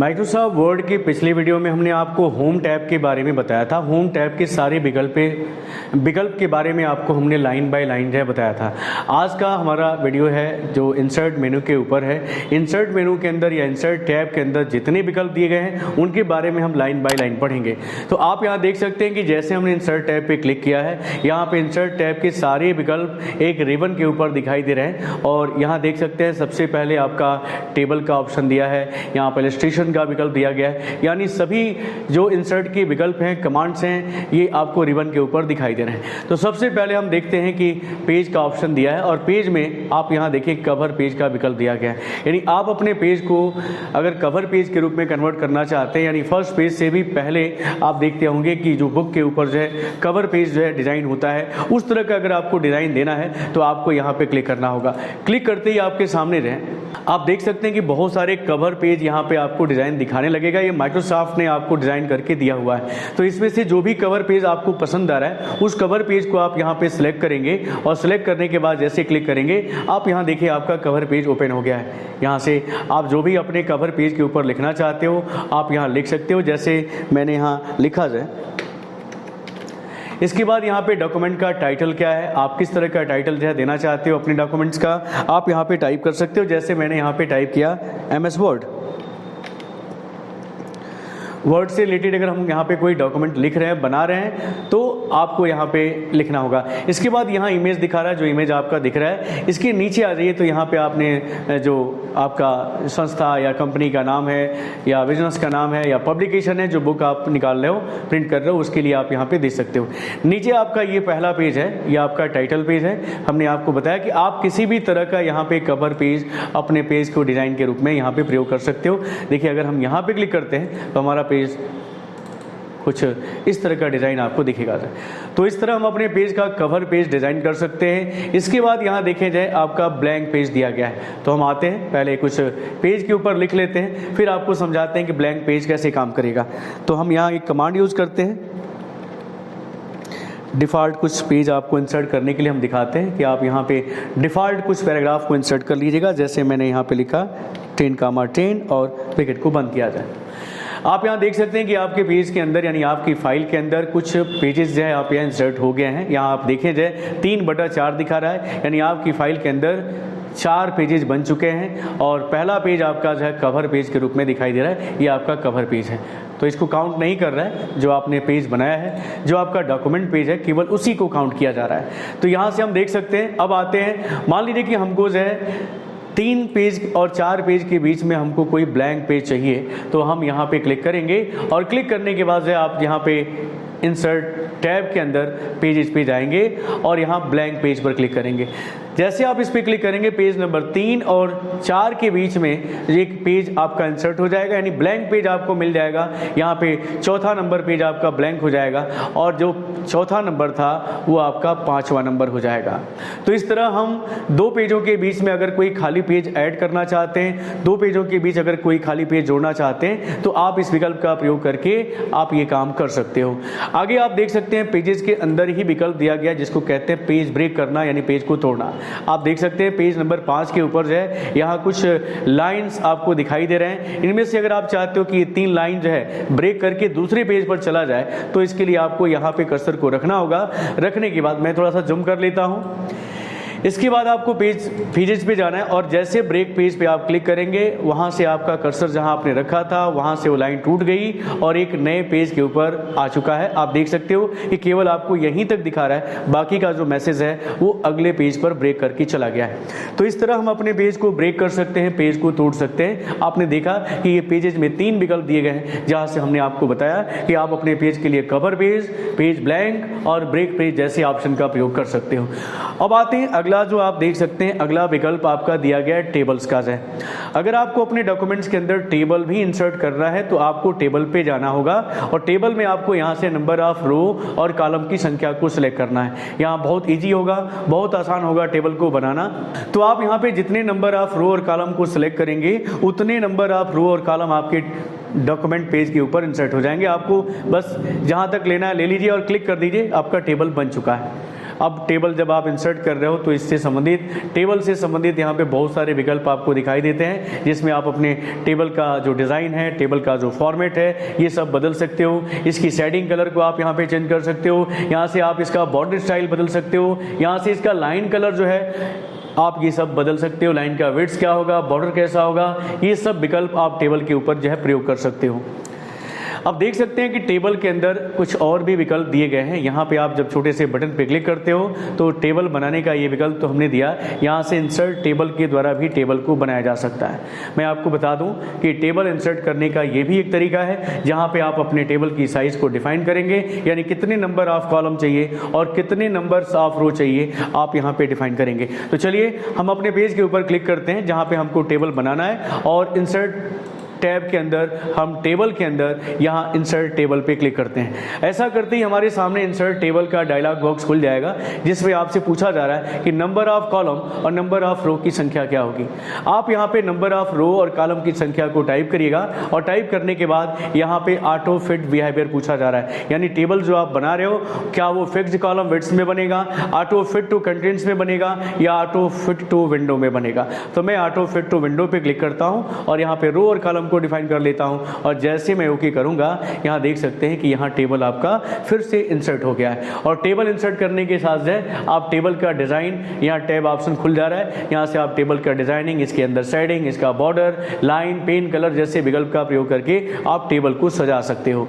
Microsoft word की पिछली video में हमने आपको होम टैब के बारे में बताया था। होम टैब के सारे विकल्प के बारे में आपको हमने लाइन बाय लाइन जो है बताया था। आज का हमारा वीडियो है जो इंसर्ट मेनू के ऊपर है। इंसर्ट मेनू के अंदर या इंसर्ट टैब के अंदर जितने विकल्प दिए गए हैं उनके बारे में हम लाइन बाय लाइन पढ़ेंगे। तो आप यहाँ देख सकते हैं कि जैसे हमने इंसर्ट टैब पे क्लिक किया है, यहाँ पे इंसर्ट टैब के सारे विकल्प एक रिबन के ऊपर दिखाई दे रहे हैं। और यहाँ देख सकते हैं सबसे पहले आपका टेबल का ऑप्शन दिया है, यहाँ पर इलस्ट्रेशन का विकल्प दिया गया है। यानी सभी जो इंसर्ट के विकल्प हैं, कमांड्स हैं, ये आपको रिबन के ऊपर दिखाई दे रहे हैं। तो सबसे पहले हम देखते हैं कि पेज का ऑप्शन दिया है और पेज में आप यहाँ देखिए कवर पेज का विकल्प दिया गया है। यानी आप अपने पेज को अगर कवर पेज के रूप में कन्वर्ट करना चाहते हैं, यानी फर्स्ट पेज से भी पहले आप देखते होंगे कि जो बुक के ऊपर जो है कवर पेज जो है डिजाइन होता है, उस तरह का अगर आपको डिजाइन देना है तो आपको यहाँ पे क्लिक करना होगा। क्लिक करते ही आपके सामने आप देख सकते हैं कि बहुत सारे कवर पेज यहाँ पे आपको डिजाइन दिखाने लगेगा। ये माइक्रोसॉफ्ट ने आपको डिजाइन करके दिया हुआ है। तो इसमें से जो भी कवर पेज आपको पसंद आ रहा है उस कवर पेज को आप यहाँ पे सिलेक्ट करेंगे और सिलेक्ट करने के बाद जैसे क्लिक करेंगे आप यहाँ देखिए आपका कवर पेज ओपन हो गया है। यहाँ से आप जो भी अपने कवर पेज के ऊपर लिखना चाहते हो आप यहाँ लिख सकते हो, जैसे मैंने यहाँ लिखा है। इसके बाद यहाँ पे डॉक्यूमेंट का टाइटल क्या है, आप किस तरह का टाइटल जो है देना चाहते हो अपने डॉक्यूमेंट्स का, आप यहाँ पे टाइप कर सकते हो। जैसे मैंने यहाँ पे टाइप किया MS वर्ड से रिलेटेड अगर हम यहाँ पे कोई डॉक्यूमेंट लिख रहे हैं, बना रहे हैं, तो आपको यहाँ पे लिखना होगा। इसके बाद यहाँ इमेज दिखा रहा है, जो इमेज आपका दिख रहा है इसके नीचे आ जाइए। तो यहाँ पे आपने जो आपका संस्था या कंपनी का नाम है या बिजनेस का नाम है या पब्लिकेशन है, जो बुक आप निकाल रहे हो, प्रिंट कर रहे हो, उसके लिए आप यहाँ पे दे सकते हो। नीचे आपका ये पहला पेज है, ये आपका टाइटल पेज है। हमने आपको बताया कि आप किसी भी तरह का यहाँ पे कवर पेज अपने पेज को डिज़ाइन के रूप में यहाँ पे प्रयोग कर सकते हो। देखिए अगर हम यहाँ पे क्लिक करते हैं तो हमारा पेज कुछ इस तरह का डिज़ाइन आपको दिखेगा। तो इस तरह हम अपने पेज का कवर पेज डिज़ाइन कर सकते हैं। इसके बाद यहाँ देखें जाए आपका ब्लैंक पेज दिया गया है। तो हम आते हैं, पहले कुछ पेज के ऊपर लिख लेते हैं, फिर आपको समझाते हैं कि ब्लैंक पेज कैसे काम करेगा। तो हम यहाँ एक कमांड यूज़ करते हैं। डिफ़ॉल्ट कुछ पेज आपको इंसर्ट करने के लिए हम दिखाते हैं कि आप यहाँ पे डिफ़ॉल्ट कुछ पैराग्राफ को इंसर्ट कर लीजिएगा। जैसे मैंने यहाँ पे लिखा 10, और ब्रैकेट को बंद किया जाए। आप यहाँ देख सकते हैं कि आपके पेज के अंदर यानी आपकी फाइल के अंदर कुछ पेजेस जो है आप यहाँ इंसर्ट हो गए हैं। यहाँ आप देखें जाए 3/4 दिखा रहा है, यानी आपकी फाइल के अंदर 4 पेजेस बन चुके हैं। और पहला पेज आपका जो है कवर पेज के रूप में दिखाई दे रहा है, ये आपका कवर पेज है। तो इसको काउंट नहीं कर रहा है जो आपने पेज बनाया है, जो आपका डॉक्यूमेंट पेज है केवल उसी को काउंट किया जा रहा है। तो यहाँ से हम देख सकते हैं। अब आते हैं, मान लीजिए कि हमको जो है 3 पेज और 4 पेज के बीच में हमको कोई ब्लैंक पेज चाहिए, तो हम यहाँ पे क्लिक करेंगे और क्लिक करने के बाद जो है आप यहाँ पे इंसर्ट टैब के अंदर पेजेस पे जाएंगे और यहाँ ब्लैंक पेज पर क्लिक करेंगे। जैसे आप इस पे क्लिक करेंगे पेज नंबर 3 और 4 के बीच में एक पेज आपका इंसर्ट हो जाएगा, यानी ब्लैंक पेज आपको मिल जाएगा। यहाँ पे चौथा नंबर पेज आपका ब्लैंक हो जाएगा और जो चौथा नंबर था वो आपका 5वां नंबर हो जाएगा। तो इस तरह हम 2 पेजों के बीच में अगर कोई खाली पेज ऐड करना चाहते हैं, 2 पेजों के बीच अगर कोई खाली पेज जोड़ना चाहते हैं, तो आप इस विकल्प का प्रयोग करके आप ये काम कर सकते हो। आगे आप देख सकते हैं पेजेस के अंदर ही विकल्प दिया गया जिसको कहते हैं पेज ब्रेक करना, यानी पेज को तोड़ना। आप देख सकते हैं पेज नंबर 5 के ऊपर जो है यहाँ कुछ लाइंस आपको दिखाई दे रहे हैं। इनमें से अगर आप चाहते हो कि ये 3 लाइन जो है ब्रेक करके दूसरे पेज पर चला जाए, तो इसके लिए आपको यहाँ पे कर्सर को रखना होगा। रखने के बाद मैं थोड़ा सा जूम कर लेता हूँ। इसके बाद आपको पेजेस पे जाना है और जैसे ब्रेक पेज पे आप क्लिक करेंगे, वहाँ से आपका कर्सर जहाँ आपने रखा था वहाँ से वो लाइन टूट गई और एक नए पेज के ऊपर आ चुका है। आप देख सकते हो कि केवल आपको यहीं तक दिखा रहा है, बाकी का जो मैसेज है वो अगले पेज पर ब्रेक करके चला गया है। तो इस तरह हम अपने पेज को ब्रेक कर सकते हैं, पेज को तोड़ सकते हैं। आपने देखा कि ये पेजेस में 3 विकल्प दिए गए हैं, जहाँ से हमने आपको बताया कि आप अपने पेज के लिए कवर पेज, पेज ब्लैंक और ब्रेक पेज जैसे ऑप्शन का प्रयोग कर सकते हो। अब आते हैं अगला जो आप देख सकते हैं, अगला विकल्प आपका दिया गया है टेबल्स का है। अगर आपको अपने डॉक्यूमेंट्स के अंदर टेबल भी इंसर्ट करना है तो आपको टेबल पे जाना होगा और टेबल में आपको यहाँ से नंबर ऑफ रो और कॉलम की संख्या को सिलेक्ट करना है। यहाँ बहुत इजी होगा, बहुत आसान होगा टेबल को बनाना। तो आप यहाँ पे जितने नंबर ऑफ रो और कॉलम को सिलेक्ट करेंगे उतने नंबर ऑफ रो और कॉलम आपके डॉक्यूमेंट पेज के ऊपर इंसर्ट हो जाएंगे। आपको बस जहाँ तक लेना है ले लीजिए और क्लिक कर दीजिए, आपका टेबल बन चुका है। अब टेबल जब आप इंसर्ट कर रहे हो तो इससे संबंधित, टेबल से संबंधित यहाँ पे बहुत सारे विकल्प आपको दिखाई देते हैं, जिसमें आप अपने टेबल का जो डिज़ाइन है, टेबल का जो फॉर्मेट है, ये सब बदल सकते हो। इसकी शेडिंग कलर को आप यहाँ पे चेंज कर सकते हो। यहाँ से आप इसका बॉर्डर स्टाइल बदल सकते हो। यहाँ से इसका लाइन कलर जो है आप ये सब बदल सकते हो। लाइन का विड्थ क्या होगा, बॉर्डर कैसा होगा, ये सब विकल्प आप टेबल के ऊपर जो है प्रयोग कर सकते हो। अब देख सकते हैं कि टेबल के अंदर कुछ और भी विकल्प दिए गए हैं। यहाँ पे आप जब छोटे से बटन पे क्लिक करते हो तो टेबल बनाने का ये विकल्प तो हमने दिया। यहाँ से इंसर्ट टेबल के द्वारा भी टेबल को बनाया जा सकता है। मैं आपको बता दूं कि टेबल इंसर्ट करने का ये भी एक तरीका है, जहाँ पे आप अपने टेबल की साइज़ को डिफाइन करेंगे, यानी कितने नंबर ऑफ कॉलम चाहिए और कितने नंबर्स ऑफ रो चाहिए आप यहाँ पे डिफाइन करेंगे। तो चलिए हम अपने पेज के ऊपर क्लिक करते हैं जहाँ पे हमको टेबल बनाना है, और इंसर्ट टैब के अंदर हम टेबल के अंदर यहाँ इंसर्ट टेबल पे क्लिक करते हैं। ऐसा करते ही हमारे सामने इंसर्ट टेबल का डायलॉग बॉक्स खुल जाएगा, जिसमें आपसे पूछा जा रहा है कि नंबर ऑफ कॉलम और नंबर ऑफ रो की संख्या क्या होगी। आप यहाँ पे नंबर ऑफ रो और कॉलम की संख्या को टाइप करिएगा, और टाइप करने के बाद यहाँ पे ऑटो फिट बिहेवियर पूछा जा रहा है, यानी टेबल जो आप बना रहे हो क्या वो फिक्स्ड कॉलम विड्थ में बनेगा, ऑटो फिट टू कंटेंट्स में बनेगा, या ऑटो फिट टू विंडो में बनेगा। तो मैं ऑटो फिट टू विंडो पे क्लिक करता हूँ और यहाँ पे रो और कॉलम को डिफाइन कर लेता हूं, और जैसे मैं ओके करूंगा यहां देख सकते हैं कि यहां टेबल आपका फिर से इंसर्ट हो गया है। और टेबल इंसर्ट करने के साथ है आप टेबल का डिजाइन, यहां टैब ऑप्शन खुल जा रहा है। यहां से आप टेबल का डिजाइनिंग, इसके अंदर शेडिंग, इसका बॉर्डर, लाइन, पेन कलर जैसे विकल्प का प्रयोग करके आप टेबल को सजा सकते हो।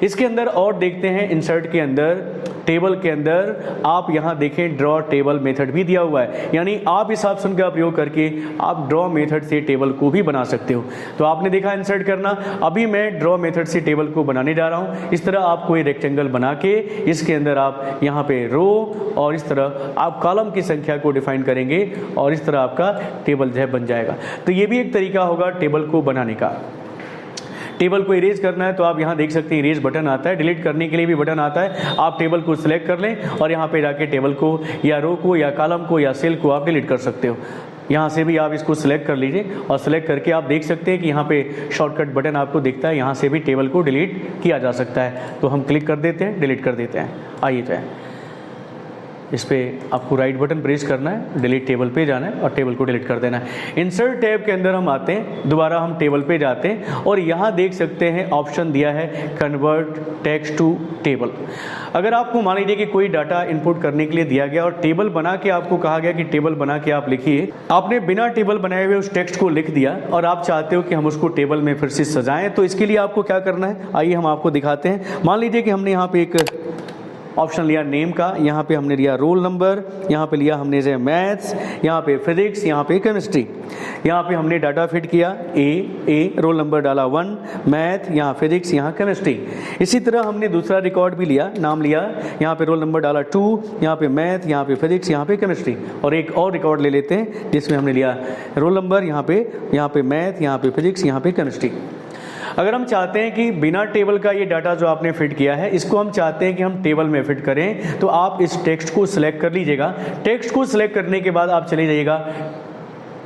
इसके अंदर और देखते हैं, इंसर्ट के अंदर टेबल के अंदर आप यहां देखें ड्रॉ टेबल मेथड भी दिया हुआ है, यानी आप इस ऑप्शन का प्रयोग करके आप ड्रॉ मेथड से टेबल को भी बना सकते हो। तो आपने देखा इंसर्ट करना, अभी मैं ड्रॉ मेथड से टेबल को बनाने जा रहा हूं। इस तरह आप कोई रेक्टेंगल बना के इसके अंदर आप यहां पे रो और इस तरह आप कॉलम की संख्या को डिफाइन करेंगे, और इस तरह आपका टेबल जो है बन जाएगा। तो ये भी एक तरीका होगा टेबल को बनाने का। टेबल को इरेज करना है तो आप यहाँ देख सकते हैं इरेज बटन आता है, डिलीट करने के लिए भी बटन आता है। आप टेबल को सिलेक्ट कर लें और यहाँ पे जाके टेबल को या रो को या कॉलम को या सेल को आप डिलीट कर सकते हो। यहाँ से भी आप इसको सिलेक्ट कर लीजिए, और सिलेक्ट करके आप देख सकते हैं कि यहाँ पे शॉर्टकट बटन आपको दिखता है, यहाँ से भी टेबल को डिलीट किया जा सकता है। तो हम क्लिक कर देते हैं, डिलीट कर देते हैं। आइए जाए, इस पर आपको राइट बटन प्रेस करना है, डिलीट टेबल पे जाना है और टेबल को डिलीट कर देना है। इंसर्ट टैब के अंदर हम आते हैं, दोबारा हम टेबल पे जाते हैं और यहाँ देख सकते हैं ऑप्शन दिया है कन्वर्ट टेक्स्ट टू टेबल। अगर आपको मान लीजिए कि कोई डाटा इनपुट करने के लिए दिया गया और टेबल बना के आपको कहा गया कि टेबल बना के आप लिखिए, आपने बिना टेबल बनाए हुए उस टेक्स्ट को लिख दिया और आप चाहते हो कि हम उसको टेबल में फिर से सजाएं, तो इसके लिए आपको क्या करना है, आइए हम आपको दिखाते हैं। मान लीजिए कि हमने यहाँ पे एक ऑप्शन लिया नेम का, यहाँ पे हमने लिया रोल नंबर, यहाँ पे लिया हमने जैसे मैथ्स, यहाँ पे फिजिक्स, यहाँ पे केमिस्ट्री। यहाँ पे हमने डाटा फिट किया ए रोल नंबर डाला 1, मैथ, यहाँ फिजिक्स, यहाँ केमिस्ट्री। इसी तरह हमने दूसरा रिकॉर्ड भी लिया, नाम लिया, यहाँ पे रोल नंबर डाला 2, यहाँ पे मैथ, यहाँ पे फिजिक्स, यहाँ पे केमिस्ट्री। और एक और रिकॉर्ड ले लेते हैं जिसमें हमने लिया रोल नंबर, यहाँ पे मैथ, यहाँ पे फिजिक्स, यहाँ पे केमिस्ट्री। अगर हम चाहते हैं कि बिना टेबल का ये डाटा जो आपने फिट किया है इसको हम चाहते हैं कि हम टेबल में फिट करें, तो आप इस टेक्स्ट को सिलेक्ट कर लीजिएगा। टेक्स्ट को सिलेक्ट करने के बाद आप चले जाइएगा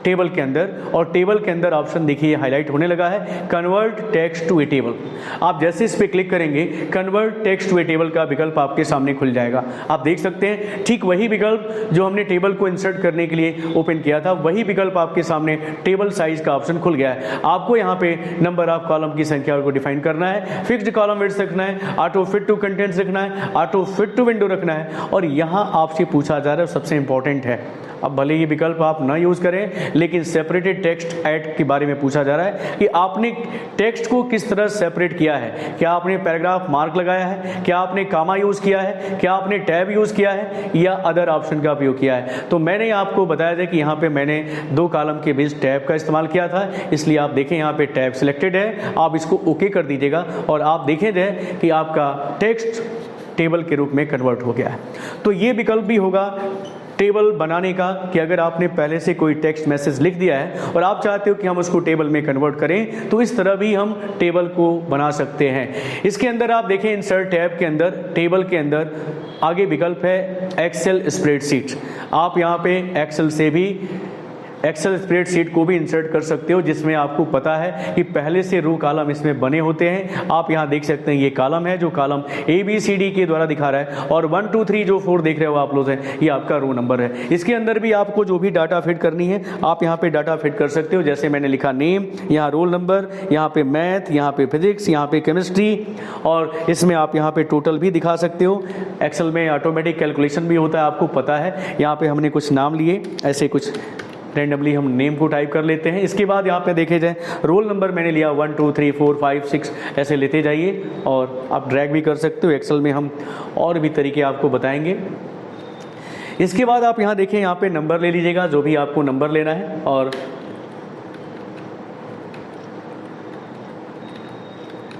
टेबल के अंदर, और टेबल के अंदर ऑप्शन देखिए हाईलाइट होने लगा है convert text to a table. आप जैसे इस पे क्लिक करेंगे convert text to a table का विकल्प आपके सामने खुल जाएगा। आप देख सकते हैं ठीक वही विकल्प जो हमने टेबल को इंसर्ट करने के लिए ओपन किया था, वही विकल्प आपके सामने टेबल साइज का ऑप्शन खुल गया है। आपको यहाँ पे नंबर ऑफ कॉलम की संख्या को डिफाइन करना है, फिक्स्ड कॉलम विड्थ रखना है, ऑटो फिट टू कंटेंट्स रखना है, ऑटो फिट टू विंडो रखना है, और यहाँ आपसे पूछा जा रहा है सबसे इंपॉर्टेंट है, अब भले ये विकल्प आप ना यूज़ करें लेकिन सेपरेटेड टेक्स्ट ऐड के बारे में पूछा जा रहा है कि आपने टेक्स्ट को किस तरह सेपरेट किया है। क्या आपने पैराग्राफ मार्क लगाया है, क्या आपने कामा यूज़ किया है, क्या आपने टैब यूज़ किया है, या अदर ऑप्शन का उपयोग किया है। तो मैंने आपको बताया था कि यहाँ पे मैंने 2 कॉलम के बीच टैब का इस्तेमाल किया था, इसलिए आप देखें यहाँ पे टैब सिलेक्टेड है। आप इसको ओके कर दीजिएगा और आप देखें जाए कि आपका टेक्स्ट टेबल के रूप में कन्वर्ट हो गया है। तो ये विकल्प भी होगा टेबल बनाने का कि अगर आपने पहले से कोई टेक्स्ट मैसेज लिख दिया है और आप चाहते हो कि हम उसको टेबल में कन्वर्ट करें, तो इस तरह भी हम टेबल को बना सकते हैं। इसके अंदर आप देखें इंसर्ट टैब के अंदर टेबल के अंदर आगे विकल्प है एक्सेल स्प्रेडशीट। आप यहाँ पे एक्सेल से भी एक्सेल स्प्रेडशीट को भी इंसर्ट कर सकते हो, जिसमें आपको पता है कि पहले से रो कॉलम इसमें बने होते हैं। आप यहाँ देख सकते हैं ये कॉलम है जो कॉलम ABCD के द्वारा दिखा रहा है, और 1 2 3 जो 4 देख रहे हो आप लोग हैं, ये आपका रो नंबर है। इसके अंदर भी आपको जो भी डाटा फिट करनी है आप यहाँ पे डाटा फिट कर सकते हो। जैसे मैंने लिखा नेम, यहाँ रोल नंबर, यहाँ पे मैथ, यहाँ पे फिजिक्स, यहाँ पे केमिस्ट्री, और इसमें आप यहाँ पे टोटल भी दिखा सकते हो। एक्सेल में ऑटोमेटिक कैलकुलेशन भी होता है, आपको पता है। यहाँ पे हमने कुछ नाम लिए, ऐसे कुछ रैंडमली हम नेम को टाइप कर लेते हैं। इसके बाद यहाँ पे देखे जाए रोल नंबर मैंने लिया 1 2 3 4 5 6 ऐसे लेते जाइए, और आप ड्रैग भी कर सकते हो। एक्सेल में हम और भी तरीके आपको बताएंगे। इसके बाद आप यहाँ देखें, यहाँ पे नंबर ले लीजिएगा, जो भी आपको नंबर लेना है, और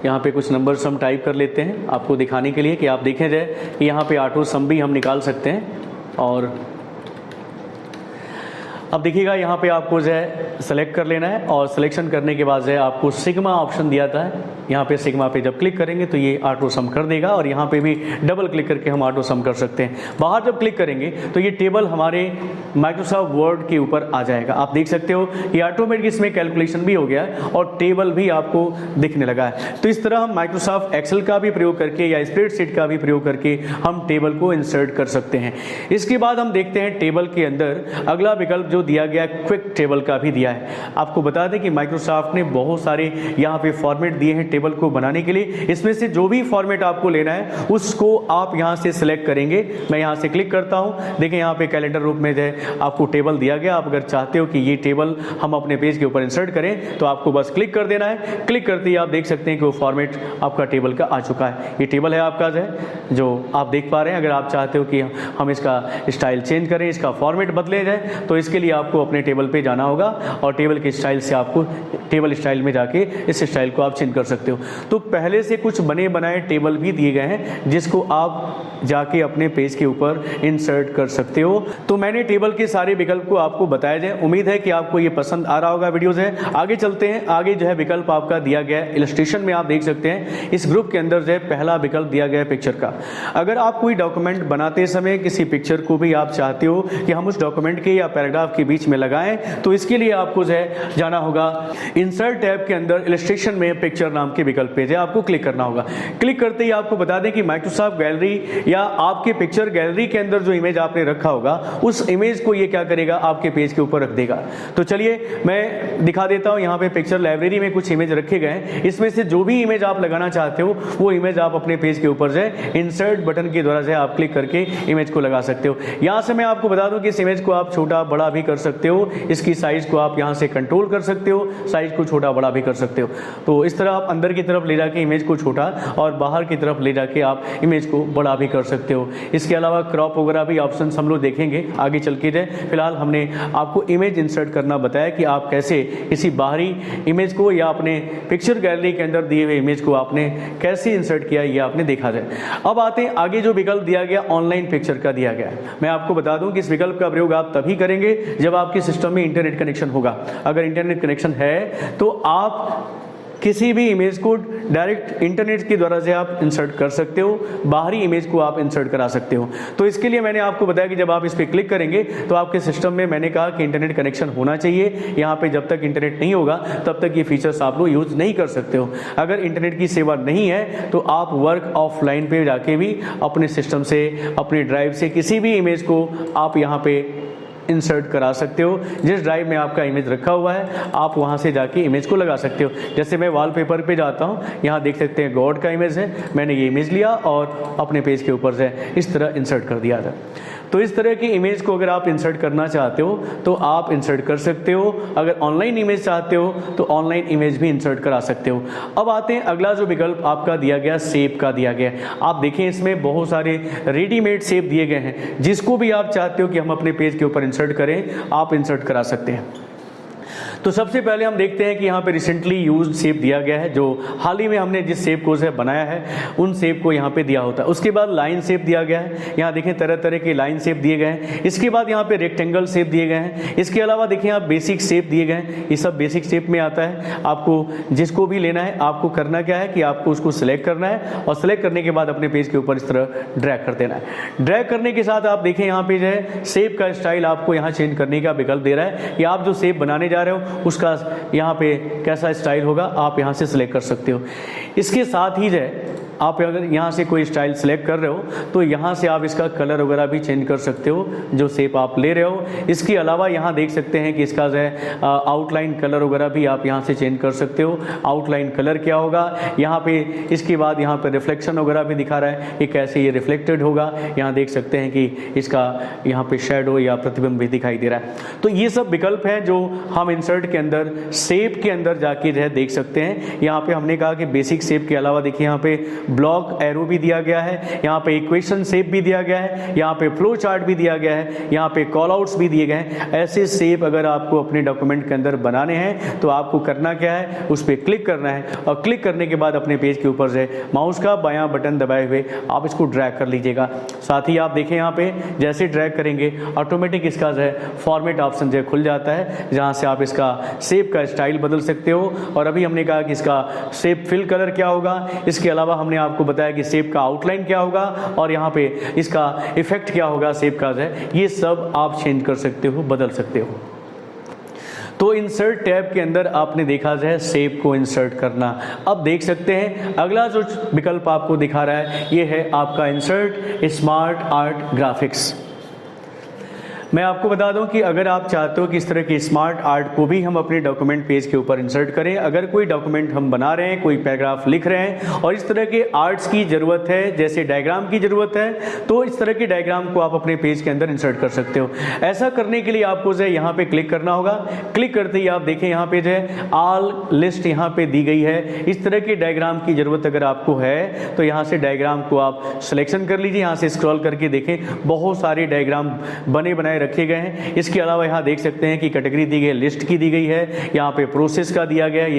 यहाँ पे कुछ नंबर्स हम टाइप कर लेते हैं आपको दिखाने के लिए कि आप देखें जाए कि यहाँ पे ऑटो सम भी हम निकाल सकते हैं। और अब देखिएगा यहाँ पे आपको जो है सेलेक्ट कर लेना है, और सिलेक्शन करने के बाद जो है आपको सिग्मा ऑप्शन दिया था, यहाँ पे सिग्मा पे जब क्लिक करेंगे तो ये ऑटो सम कर देगा, और यहाँ पे भी डबल क्लिक करके हम ऑटो सम कर सकते हैं। बाहर जब क्लिक करेंगे तो ये टेबल हमारे माइक्रोसॉफ्ट वर्ड के ऊपर आ जाएगा। आप देख सकते हो कि ऑटोमेटिक इसमें कैलकुलेशन भी हो गया है और टेबल भी आपको दिखने लगा है। तो इस तरह हम माइक्रोसॉफ्ट एक्सेल का भी प्रयोग करके या स्प्रेडशीट का भी प्रयोग करके हम टेबल को इंसर्ट कर सकते हैं। इसके बाद हम देखते हैं टेबल के अंदर अगला विकल्प जो दिया गया क्विक टेबल का भी दिया है। आपको बता दें कि माइक्रोसॉफ्ट ने बहुत सारे यहाँ पे फॉर्मेट दिए हैं टेबल को बनाने के लिए। इसमें से जो भी फॉर्मेट आपको लेना है उसको आप यहाँ से सिलेक्ट करेंगे। मैं यहाँ से क्लिक करता हूँ, देखें यहाँ पे कैलेंडर रूप में है आपको टेबल दिया गया। आप अगर चाहते हो कि ये टेबल हम अपने पेज के ऊपर इंसर्ट करें तो आपको बस क्लिक कर देना है। क्लिक करते ही आप देख सकते हैं कि वो फॉर्मेट आपका टेबल का आ चुका है। ये टेबल है आपका जो आप देख पा रहे हैं। अगर आप चाहते हो कि हम इसका स्टाइल चेंज करें, इसका फॉर्मेट बदले जाए, तो इसके लिए आपको अपने टेबल पे जाना होगा और टेबल के स्टाइल से आपको टेबल स्टाइल में जाके इस स्टाइल को आप चेंज कर सकते हो। तो पहले से कुछ बने बनाए टेबल भी दिए गए हैं जिसको आप जाके अपने पेज के ऊपर इंसर्ट कर सकते हो। तो मैंने टेबल के सारे विकल्प को आपको बताया जाए। उम्मीद है कि आपको ये पसंद आ रहा होगा। वीडियोज है आगे चलते हैं। आगे जो है विकल्प आपका दिया गया है इलस्ट्रेशन में। आप देख सकते हैं इस ग्रुप के अंदर जो है पहला विकल्प दिया गया है पिक्चर का। अगर आप कोई डॉक्यूमेंट बनाते समय किसी पिक्चर को भी आप चाहते हो कि हम उस डॉक्यूमेंट के या पैराग्राफ के बीच में लगाएं, तो इसके लिए आपको जो है जाना होगा इंसर्ट टैब के अंदर इलस्ट्रेशन में पिक्चर नाम के विकल्प पे आपको क्लिक करना होगा। क्लिक करते ही आपको बता दें कि माइक्रोसॉफ्ट गैलरी या आपके पिक्चर गैलरी के अंदर जो इमेज आपने रखा होगा उस इमेज को ये क्या करेगा, आपके पेज के ऊपर रख देगा। तो चलिए मैं दिखा देता हूं। यहाँ पे पिक्चर लाइब्रेरी में कुछ इमेज रखे गए हैं। इसमें से जो भी इमेज आप लगाना चाहते हो वो इमेज आप अपने पेज के ऊपर जो है इंसर्ट बटन के द्वारा से आप क्लिक करके इमेज को लगा सकते हो। यहाँ से मैं आपको बता दूं कि इस इमेज को आप छोटा बड़ा भी कर सकते हो। इसकी साइज को आप यहाँ से कंट्रोल कर सकते हो, साइज को छोटा बड़ा भी कर सकते हो। तो इस तरह आप अंदर की तरफ ले जाके इमेज को छोटा और बाहर की तरफ ले जाके आप इमेज को बड़ा भी कर सकते हो। इसके अलावा क्रॉप वगैरह भी ऑप्शन हम लोग देखेंगे आगे चल के जाए। फिलहाल हमने आपको इमेज इंसर्ट करना बताया कि आप कैसे किसी बाहरी इमेज को या अपने पिक्चर गैलरी के अंदर दिए हुए इमेज को आपने कैसे इंसर्ट किया ये आपने देखा जाए। अब आते हैं आगे जो विकल्प दिया गया ऑनलाइन पिक्चर का दिया गया। मैं आपको बता दूं कि इस विकल्प का प्रयोग आप तभी करेंगे जब आपके सिस्टम में इंटरनेट कनेक्शन होगा। अगर इंटरनेट कनेक्शन है तो आप किसी भी इमेज को डायरेक्ट इंटरनेट के द्वारा से आप इंसर्ट कर सकते हो, बाहरी इमेज को आप इंसर्ट करा सकते हो। तो इसके लिए मैंने आपको बताया कि जब आप इस पर क्लिक करेंगे तो आपके सिस्टम में मैंने कहा कि इंटरनेट कनेक्शन होना चाहिए। यहाँ पे जब तक इंटरनेट नहीं होगा तब तक ये फीचर्स आप लोग यूज नहीं कर सकते हो। अगर इंटरनेट की सेवा नहीं है तो आप वर्क ऑफलाइन पे जाके भी अपने सिस्टम से, अपने ड्राइव से किसी भी इमेज को आप यहाँ पे इंसर्ट करा सकते हो। जिस ड्राइव में आपका इमेज रखा हुआ है आप वहां से जाके इमेज को लगा सकते हो। जैसे मैं वॉलपेपर पे जाता हूं, यहाँ देख सकते हैं गॉड का इमेज है। मैंने ये इमेज लिया और अपने पेज के ऊपर से इस तरह इंसर्ट कर दिया था। तो इस तरह की इमेज को अगर आप इंसर्ट करना चाहते हो तो आप इंसर्ट कर सकते हो। अगर ऑनलाइन इमेज चाहते हो तो ऑनलाइन इमेज भी इंसर्ट करा सकते हो। अब आते हैं अगला जो विकल्प आपका दिया गया शेप का दिया गया। आप देखें इसमें बहुत सारे रेडीमेड शेप दिए गए हैं। जिसको भी आप चाहते हो कि हम अपने पेज के ऊपर इंसर्ट करें आप इंसर्ट करा सकते हैं। तो सबसे पहले हम देखते हैं कि यहाँ पे रिसेंटली यूज्ड शेप दिया गया है, जो हाल ही में हमने जिस शेप को से बनाया है उन शेप को यहाँ पे दिया होता है। उसके बाद लाइन शेप दिया गया है, यहाँ देखें तरह तरह के लाइन शेप दिए गए हैं। इसके बाद यहाँ पे रेक्टेंगल शेप दिए गए हैं। इसके अलावा देखिए आप बेसिक शेप दिए गए हैं, ये सब बेसिक शेप में आता है। आपको जिसको भी लेना है आपको करना क्या है कि आपको उसको सिलेक्ट करना है और सिलेक्ट करने के बाद अपने पेज के ऊपर इस तरह ड्रैग कर देना है। ड्रैग करने के साथ आप देखें यहाँ पे जो है शेप का स्टाइल आपको यहाँ चेंज करने का विकल्प दे रहा है कि आप जो शेप बनाने जा रहे हो उसका यहाँ पे कैसा स्टाइल होगा आप यहाँ से सिलेक्ट कर सकते हो। इसके साथ ही जो है आप अगर यहाँ से कोई स्टाइल सेलेक्ट कर रहे हो तो यहाँ से आप इसका कलर वगैरह भी चेंज कर सकते हो जो शेप आप ले रहे हो। इसके अलावा यहाँ देख सकते हैं कि इसका जो है आउटलाइन कलर वगैरह भी आप यहाँ से चेंज कर सकते हो। आउटलाइन कलर क्या होगा यहाँ पे, इसके बाद यहाँ पे रिफ्लेक्शन वगैरह भी दिखा रहा है कि कैसे ये रिफ्लेक्टेड होगा। यहाँ देख सकते हैं कि इसका यहाँ पे शेडो या प्रतिबिंब भी दिखाई दे रहा है। तो ये सब विकल्प हैं जो हम इंसर्ट के अंदर शेप के अंदर जाके जो है देख सकते हैं। यहाँ पे हमने कहा कि बेसिक शेप के अलावा देखिए यहाँ पे ब्लॉक एरो भी दिया गया है, यहाँ पे इक्वेशन शेप भी दिया गया है, यहाँ पे फ्लो चार्ट भी दिया गया है, यहाँ पे कॉल आउट्स भी दिए गए हैं। ऐसे शेप अगर आपको अपने डॉक्यूमेंट के अंदर बनाने हैं तो आपको करना क्या है, उस पर क्लिक करना है और क्लिक करने के बाद अपने पेज के ऊपर से माउस का बायां बटन दबाए हुए आप इसको ड्रैग कर लीजिएगा। साथ ही आप देखें यहाँ पे जैसे ड्रैग करेंगे ऑटोमेटिक इसका जो है फॉर्मेट ऑप्शन जो खुल जाता है, जहाँ से आप इसका शेप का स्टाइल बदल सकते हो। और अभी हमने कहा कि इसका शेप फिल कलर क्या होगा, इसके अलावा हमने आपको बताया कि शेप का आउटलाइन क्या होगा और यहाँ पे इसका इफेक्ट क्या होगा शेप का है, ये सब आप चेंज कर सकते हो, बदल सकते हो। तो इंसर्ट टैब के अंदर आपने देखा है शेप को इंसर्ट करना। अब देख सकते हैं अगला जो विकल्प आपको दिखा रहा है ये है आपका इंसर्ट स्मार्ट आर्ट ग्राफिक्स। मैं आपको बता दूं कि अगर आप चाहते हो कि इस तरह की स्मार्ट आर्ट को भी हम अपने डॉक्यूमेंट पेज के ऊपर इंसर्ट करें, अगर कोई डॉक्यूमेंट हम बना रहे हैं, कोई पैराग्राफ लिख रहे हैं और इस तरह के आर्ट्स की ज़रूरत है, जैसे डायग्राम की ज़रूरत है, तो इस तरह के डायग्राम को आप अपने पेज के अंदर इंसर्ट कर सकते हो। ऐसा करने के लिए आपको जो है यहाँ पे क्लिक करना होगा। क्लिक करते ही आप देखें यहाँ पे जो है ऑल लिस्ट यहाँ पे दी गई है। इस तरह के डायग्राम की ज़रूरत अगर आपको है तो यहाँ से डायग्राम को आप सिलेक्शन कर लीजिए। यहाँ से स्क्रॉल करके देखें बहुत सारे डायग्राम बने बनाए रखे गए हैं। इसके अलावा यहाँ देख सकते हैं कि कैटेगरी दी गई है, लिस्ट की दी गई है, यहाँ पे प्रोसेस का दिया गया है।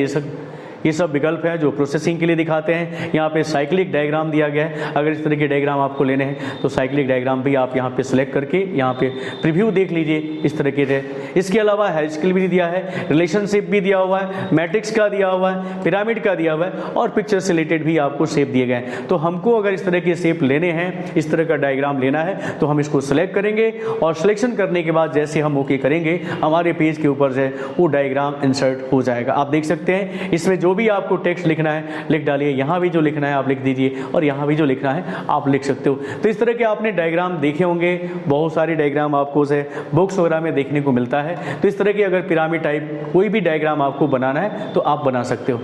ये सब विकल्प हैं जो प्रोसेसिंग के लिए दिखाते हैं। यहाँ पे साइक्लिक डायग्राम दिया गया है, अगर इस तरह के डायग्राम आपको लेने हैं तो साइक्लिक डायग्राम भी आप यहाँ पे सिलेक्ट करके यहाँ पे प्रीव्यू देख लीजिए इस तरह के है। इसके अलावा हायरार्किकल भी दिया है, रिलेशनशिप भी दिया हुआ है, मैट्रिक्स का दिया हुआ है, पिरामिड का दिया हुआ है और पिक्चर से रिलेटेड भी आपको शेप दिए गए हैं। तो हमको अगर इस तरह के शेप लेने हैं, इस तरह का डायग्राम लेना है तो हम इसको सिलेक्ट करेंगे और सिलेक्शन करने के बाद जैसे हम ओके करेंगे हमारे पेज के ऊपर से वो डायग्राम इंसर्ट हो जाएगा। आप देख सकते हैं इसमें जो भी आपको टेक्स्ट लिखना है लिख डालिए, यहाँ भी जो लिखना है आप लिख दीजिए और यहाँ भी जो लिखना है आप लिख सकते हो। तो इस तरह के आपने डायग्राम देखे होंगे, बहुत सारे डायग्राम आपको से बुक्स वगैरह में देखने को मिलता है। तो इस तरह के अगर पिरामिड टाइप कोई भी डायग्राम आपको बनाना है तो आप बना सकते हो।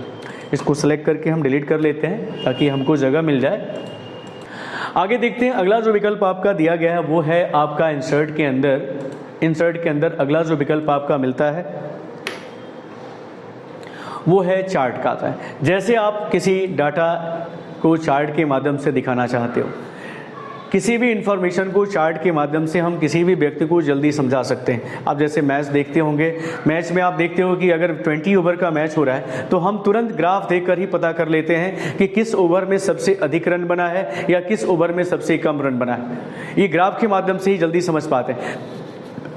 इसको सेलेक्ट करके हम डिलीट कर लेते हैं ताकि हमको जगह मिल जाए। आगे देखते हैं अगला जो विकल्प आपका दिया गया है वो है आपका इंसर्ट के अंदर अगला जो विकल्प आपका मिलता है वो है चार्ट का। जैसे आप किसी डाटा को चार्ट के माध्यम से दिखाना चाहते हो, किसी भी इंफॉर्मेशन को चार्ट के माध्यम से हम किसी भी व्यक्ति को जल्दी समझा सकते हैं। आप जैसे मैच देखते होंगे, मैच में आप देखते हो कि अगर 20 ओवर का मैच हो रहा है तो हम तुरंत ग्राफ देखकर ही पता कर लेते हैं कि किस ओवर में सबसे अधिक रन बना है या किस ओवर में सबसे कम रन बना है। ये ग्राफ के माध्यम से ही जल्दी समझ पाते हैं।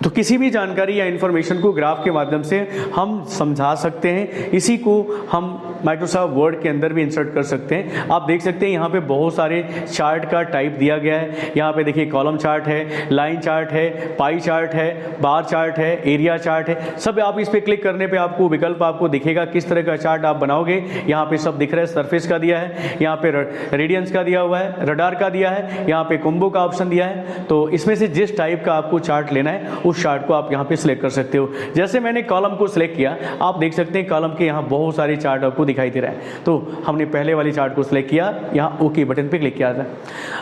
तो किसी भी जानकारी या इन्फॉर्मेशन को ग्राफ के माध्यम से हम समझा सकते हैं। इसी को हम माइक्रोसॉफ्ट वर्ड के अंदर भी इंसर्ट कर सकते हैं। आप देख सकते हैं यहाँ पे बहुत सारे चार्ट का टाइप दिया गया है। यहाँ पे देखिए कॉलम चार्ट है, लाइन चार्ट है, पाई चार्ट है, बार चार्ट है, एरिया चार्ट है, सब आप इस पर क्लिक करने पे आपको विकल्प आपको दिखेगा किस तरह का चार्ट आप बनाओगे। यहाँ पे सब दिख रहा है, सरफेस का दिया है, यहाँ पे रेडियंस का दिया हुआ है, रडार का दिया है, यहाँ पे कॉम्बो का ऑप्शन दिया है। तो इसमें से जिस टाइप का आपको चार्ट लेना है उस चार्ट को आप यहाँ पे सिलेक्ट कर सकते हो। जैसे मैंने कॉलम को सिलेक्ट किया, आप देख सकते हैं कॉलम के यहाँ बहुत सारे चार्ट आपको दिखाई दे रहा है। तो हमने पहले वाली चार्ट को सिलेक्ट किया, यहाँ ओके बटन पे क्लिक किया था।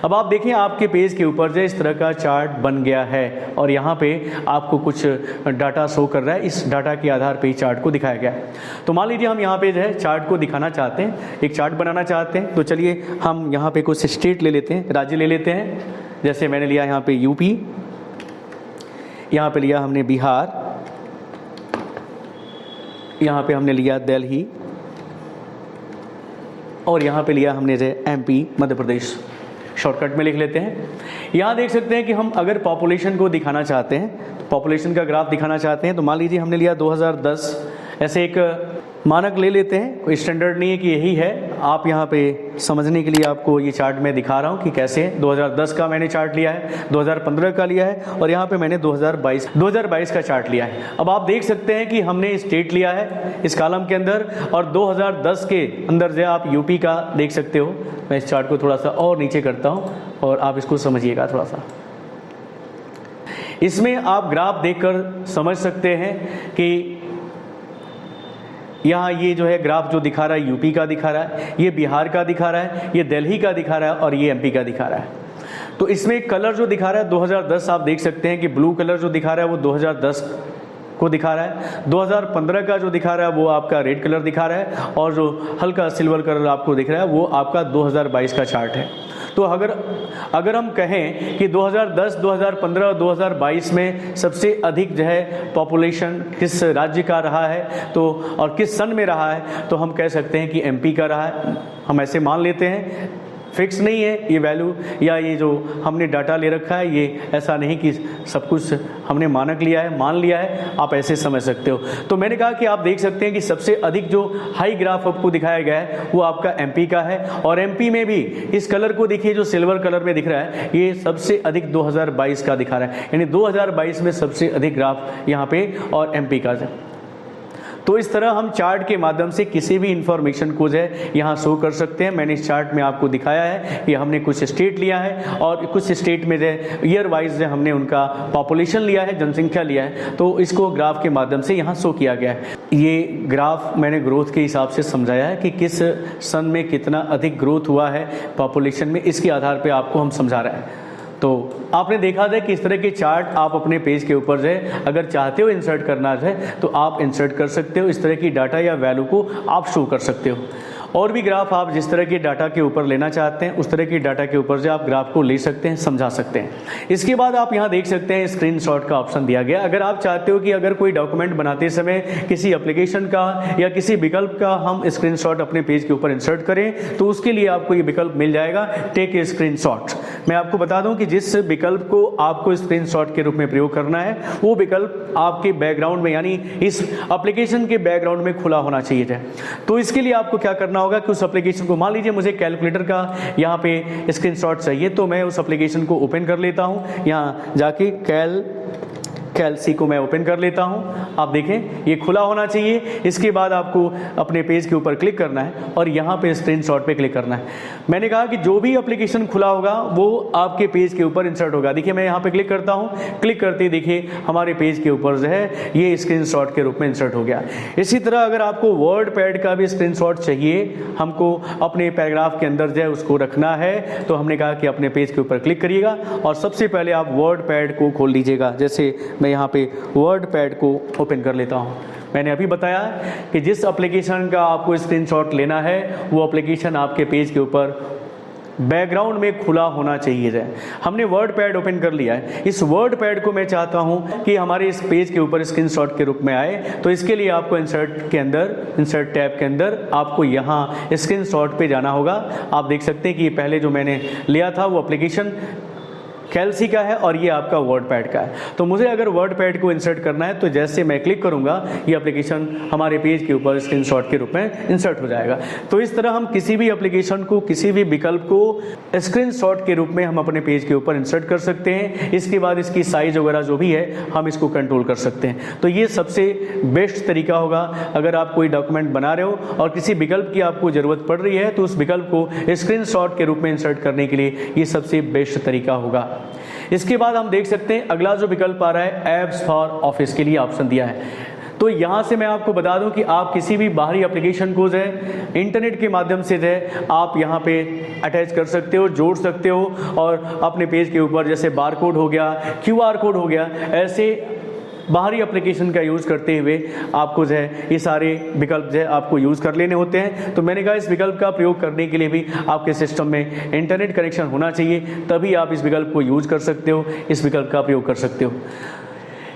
अब आप देखिए आपके पेज के ऊपर जो इस तरह का चार्ट बन गया है और यहाँ पे आपको कुछ डाटा शो कर रहा है। इस डाटा के आधार पे ही चार्ट को दिखाया गया है। तो मान लीजिए हम यहाँ पे जो है चार्ट को दिखाना चाहते हैं, एक चार्ट बनाना चाहते हैं। तो चलिए हम यहाँ पे कुछ स्टेट ले लेते हैं, राज्य ले लेते हैं। जैसे मैंने लिया यहाँ पे यूपी, यहाँ पे लिया हमने बिहार, यहाँ पे हमने लिया दिल्ली और यहाँ पे लिया हमने जो MP मध्य प्रदेश, शॉर्टकट में लिख लेते हैं। यहाँ देख सकते हैं कि हम अगर पॉपुलेशन को दिखाना चाहते हैं, पॉपुलेशन का ग्राफ दिखाना चाहते हैं, तो मान लीजिए हमने लिया 2010, ऐसे एक मानक ले लेते हैं, कोई स्टैंडर्ड नहीं है कि यही है। आप यहाँ पे समझने के लिए आपको ये चार्ट मैं दिखा रहा हूँ कि कैसे है। 2010 का मैंने चार्ट लिया है, 2015 का लिया है और यहाँ पे मैंने 2022 का चार्ट लिया है। अब आप देख सकते हैं कि हमने स्टेट लिया है इस कॉलम के अंदर और 2010 के अंदर जो आप यूपी का देख सकते हो। मैं इस चार्ट को थोड़ा सा और नीचे करता हूँ और आप इसको समझिएगा थोड़ा सा। इसमें आप ग्राफ देखकर समझ सकते हैं कि यहाँ ये जो है ग्राफ जो दिखा रहा है यूपी का दिखा रहा है, ये बिहार का दिखा रहा है, ये दिल्ली का दिखा रहा है और ये MP का दिखा रहा है। तो इसमें कलर जो दिखा रहा है 2010, आप देख सकते हैं कि ब्लू कलर जो दिखा रहा है वो 2010 को दिखा रहा है। 2015 का जो दिखा रहा है वो आपका रेड कलर दिखा रहा है और जो हल्का सिल्वर कलर आपको दिख रहा है वो आपका 2022 का चार्ट है। तो अगर हम कहें कि 2010, 2015 और 2022 में सबसे अधिक जो है पॉपुलेशन किस राज्य का रहा है तो और किस सन में रहा है, तो हम कह सकते हैं कि MP का रहा है। हम ऐसे मान लेते हैं, फिक्स नहीं है ये वैल्यू या ये जो हमने डाटा ले रखा है, ये ऐसा नहीं कि सब कुछ हमने मानक लिया है, मान लिया है, आप ऐसे समझ सकते हो। तो मैंने कहा कि आप देख सकते हैं कि सबसे अधिक जो हाई ग्राफ आपको दिखाया गया है वो आपका MP का है और MP में भी इस कलर को देखिए जो सिल्वर कलर में दिख रहा है, ये सबसे अधिक 2022 का दिखा रहा है, यानी 2022 में सबसे अधिक ग्राफ यहाँ पे और MP का है। तो इस तरह हम चार्ट के माध्यम से किसी भी इंफॉर्मेशन को जो है यहाँ शो कर सकते हैं। मैंने इस चार्ट में आपको दिखाया है कि हमने कुछ स्टेट लिया है और कुछ स्टेट में जो है ईयर वाइज जो हमने उनका पॉपुलेशन लिया है, जनसंख्या लिया है, तो इसको ग्राफ के माध्यम से यहाँ शो किया गया है। ये ग्राफ मैंने ग्रोथ के हिसाब से समझाया है कि किस सन में कितना अधिक ग्रोथ हुआ है पॉपुलेशन में, इसके आधार पर आपको हम समझा रहे हैं। तो आपने देखा था कि इस तरह के चार्ट आप अपने पेज के ऊपर जो है अगर चाहते हो इंसर्ट करना है तो आप इंसर्ट कर सकते हो। इस तरह की डाटा या वैल्यू को आप शो कर सकते हो। और भी ग्राफ आप जिस तरह के डाटा के ऊपर लेना चाहते हैं उस तरह की डाटा के ऊपर से आप ग्राफ को ले सकते हैं, समझा सकते हैं। इसके बाद आप यहाँ देख सकते हैं स्क्रीनशॉट का ऑप्शन दिया गया। अगर आप चाहते हो कि अगर कोई डॉक्यूमेंट बनाते समय किसी एप्लीकेशन का या किसी विकल्प का हम स्क्रीनशॉट अपने पेज के ऊपर इंसर्ट करें तो उसके लिए आपको ये विकल्प मिल जाएगा, टेक ए स्क्रीनशॉट। मैं आपको बता दूं कि जिस विकल्प को आपको स्क्रीनशॉट के रूप में प्रयोग करना है वो विकल्प आपके बैकग्राउंड में यानी इस एप्लीकेशन के बैकग्राउंड में खुला होना चाहिए। तो इसके लिए आपको क्या करना होगा कि उस एप्लीकेशन को, मान लीजिए मुझे कैलकुलेटर का यहाँ पे स्क्रीनशॉट चाहिए, तो मैं उस एप्लीकेशन को ओपन कर लेता हूँ। यहाँ जाके कैलसी को मैं ओपन कर लेता हूँ। आप देखें ये खुला होना चाहिए। इसके बाद आपको अपने पेज के ऊपर क्लिक करना है और यहाँ पे स्क्रीनशॉट पे क्लिक करना है। मैंने कहा कि जो भी एप्लीकेशन खुला होगा वो आपके पेज के ऊपर इंसर्ट होगा। देखिए मैं यहाँ पे क्लिक करता हूँ, क्लिक करते ही देखिए हमारे पेज के ऊपर जो है ये स्क्रीनशॉट के रूप में इंसर्ट हो गया। इसी तरह अगर आपको वर्ड पैड का भी स्क्रीनशॉट चाहिए, हमको अपने पैराग्राफ के अंदर जो है उसको रखना है, तो हमने कहा कि अपने पेज के ऊपर क्लिक करिएगा और सबसे पहले आप वर्ड पैड को खोल लीजिएगा। जैसे मैं यहाँ पे वर्ड पैड को ओपन कर लेता हूँ। मैंने अभी बताया कि जिस एप्लीकेशन का आपको स्क्रीनशॉट लेना है वो एप्लीकेशन आपके पेज के ऊपर बैकग्राउंड में खुला होना चाहिए। हमने वर्ड पैड ओपन कर लिया है। इस वर्ड पैड को मैं चाहता हूं कि हमारे इस पेज के ऊपर स्क्रीनशॉट के रूप में आए, तो इसके लिए आपको इंसर्ट टैब के अंदर आपको यहाँ स्क्रीनशॉट पे जाना होगा। आप देख सकते हैं कि पहले जो मैंने लिया था वो एप्लीकेशन कैलसी का है और ये आपका वर्ड पैड का है। तो मुझे अगर वर्ड पैड को इंसर्ट करना है तो जैसे मैं क्लिक करूंगा ये एप्लीकेशन हमारे पेज के ऊपर स्क्रीनशॉट के रूप में इंसर्ट हो जाएगा। तो इस तरह हम किसी भी एप्लीकेशन को, किसी भी विकल्प को स्क्रीनशॉट के रूप में हम अपने पेज के ऊपर इंसर्ट कर सकते हैं। इसके बाद इसकी साइज वगैरह जो भी है हम इसको कंट्रोल कर सकते हैं। तो ये सबसे बेस्ट तरीका होगा। अगर आप कोई डॉक्यूमेंट बना रहे हो और किसी विकल्प की आपको ज़रूरत पड़ रही है तो उस विकल्प को स्क्रीनशॉट के रूप में इंसर्ट करने के लिए ये सबसे बेस्ट तरीका होगा। इसके बाद हम देख सकते हैं अगला जो विकल्प आ रहा है एप्स फॉर ऑफिस के लिए ऑप्शन दिया है। तो यहाँ से मैं आपको बता दूं कि आप किसी भी बाहरी एप्लीकेशन को जो है इंटरनेट के माध्यम से जो है आप यहाँ पे अटैच कर सकते हो, जोड़ सकते हो और अपने पेज के ऊपर जैसे बारकोड हो गया, QR कोड हो गया, ऐसे बाहरी एप्लीकेशन का यूज़ करते हुए आपको जो है ये सारे विकल्प जो है आपको यूज़ कर लेने होते हैं। तो मैंने कहा इस विकल्प का प्रयोग करने के लिए भी आपके सिस्टम में इंटरनेट कनेक्शन होना चाहिए, तभी आप इस विकल्प को यूज़ कर सकते हो, इस विकल्प का प्रयोग कर सकते हो।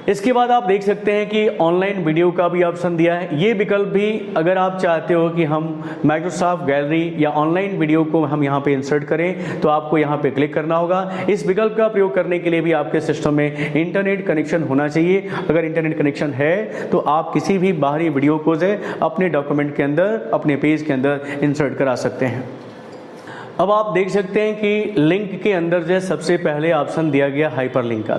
इसके बाद आप देख सकते हैं कि ऑनलाइन वीडियो का भी ऑप्शन दिया है। ये विकल्प भी अगर आप चाहते हो कि हम माइक्रोसॉफ्ट गैलरी या ऑनलाइन वीडियो को हम यहाँ पे इंसर्ट करें तो आपको यहाँ पे क्लिक करना होगा। इस विकल्प का प्रयोग करने के लिए भी आपके सिस्टम में इंटरनेट कनेक्शन होना चाहिए। अगर इंटरनेट कनेक्शन है तो आप किसी भी बाहरी वीडियो को जो है अपने डॉक्यूमेंट के अंदर, अपने पेज के अंदर इंसर्ट करा सकते हैं। अब आप देख सकते हैं कि लिंक के अंदर जो है सबसे पहले ऑप्शन दिया गया हाइपर लिंक का।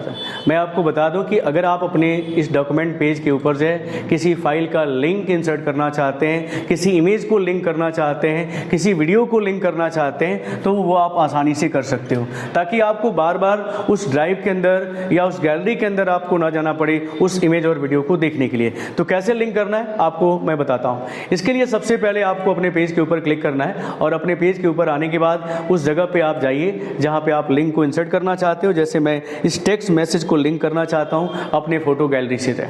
मैं आपको बता दूं कि अगर आप अपने इस डॉक्यूमेंट पेज के ऊपर जो है किसी फाइल का लिंक इंसर्ट करना चाहते हैं, किसी इमेज को लिंक करना चाहते हैं, किसी वीडियो को लिंक करना चाहते हैं तो वो आप आसानी से कर सकते हो, ताकि आपको बार बार उस ड्राइव के अंदर या उस गैलरी के अंदर आपको ना जाना पड़े उस इमेज और वीडियो को देखने के लिए। तो कैसे लिंक करना है आपको मैं बताता हूँ। इसके लिए सबसे पहले आपको अपने पेज के ऊपर क्लिक करना है और अपने पेज के ऊपर आने के बाद उस जगह पे आप जाइए जहां पे आप लिंक को इंसर्ट करना चाहते हो। जैसे मैं इस टेक्स्ट मैसेज को लिंक करना चाहता हूं अपने फोटो गैलरी से।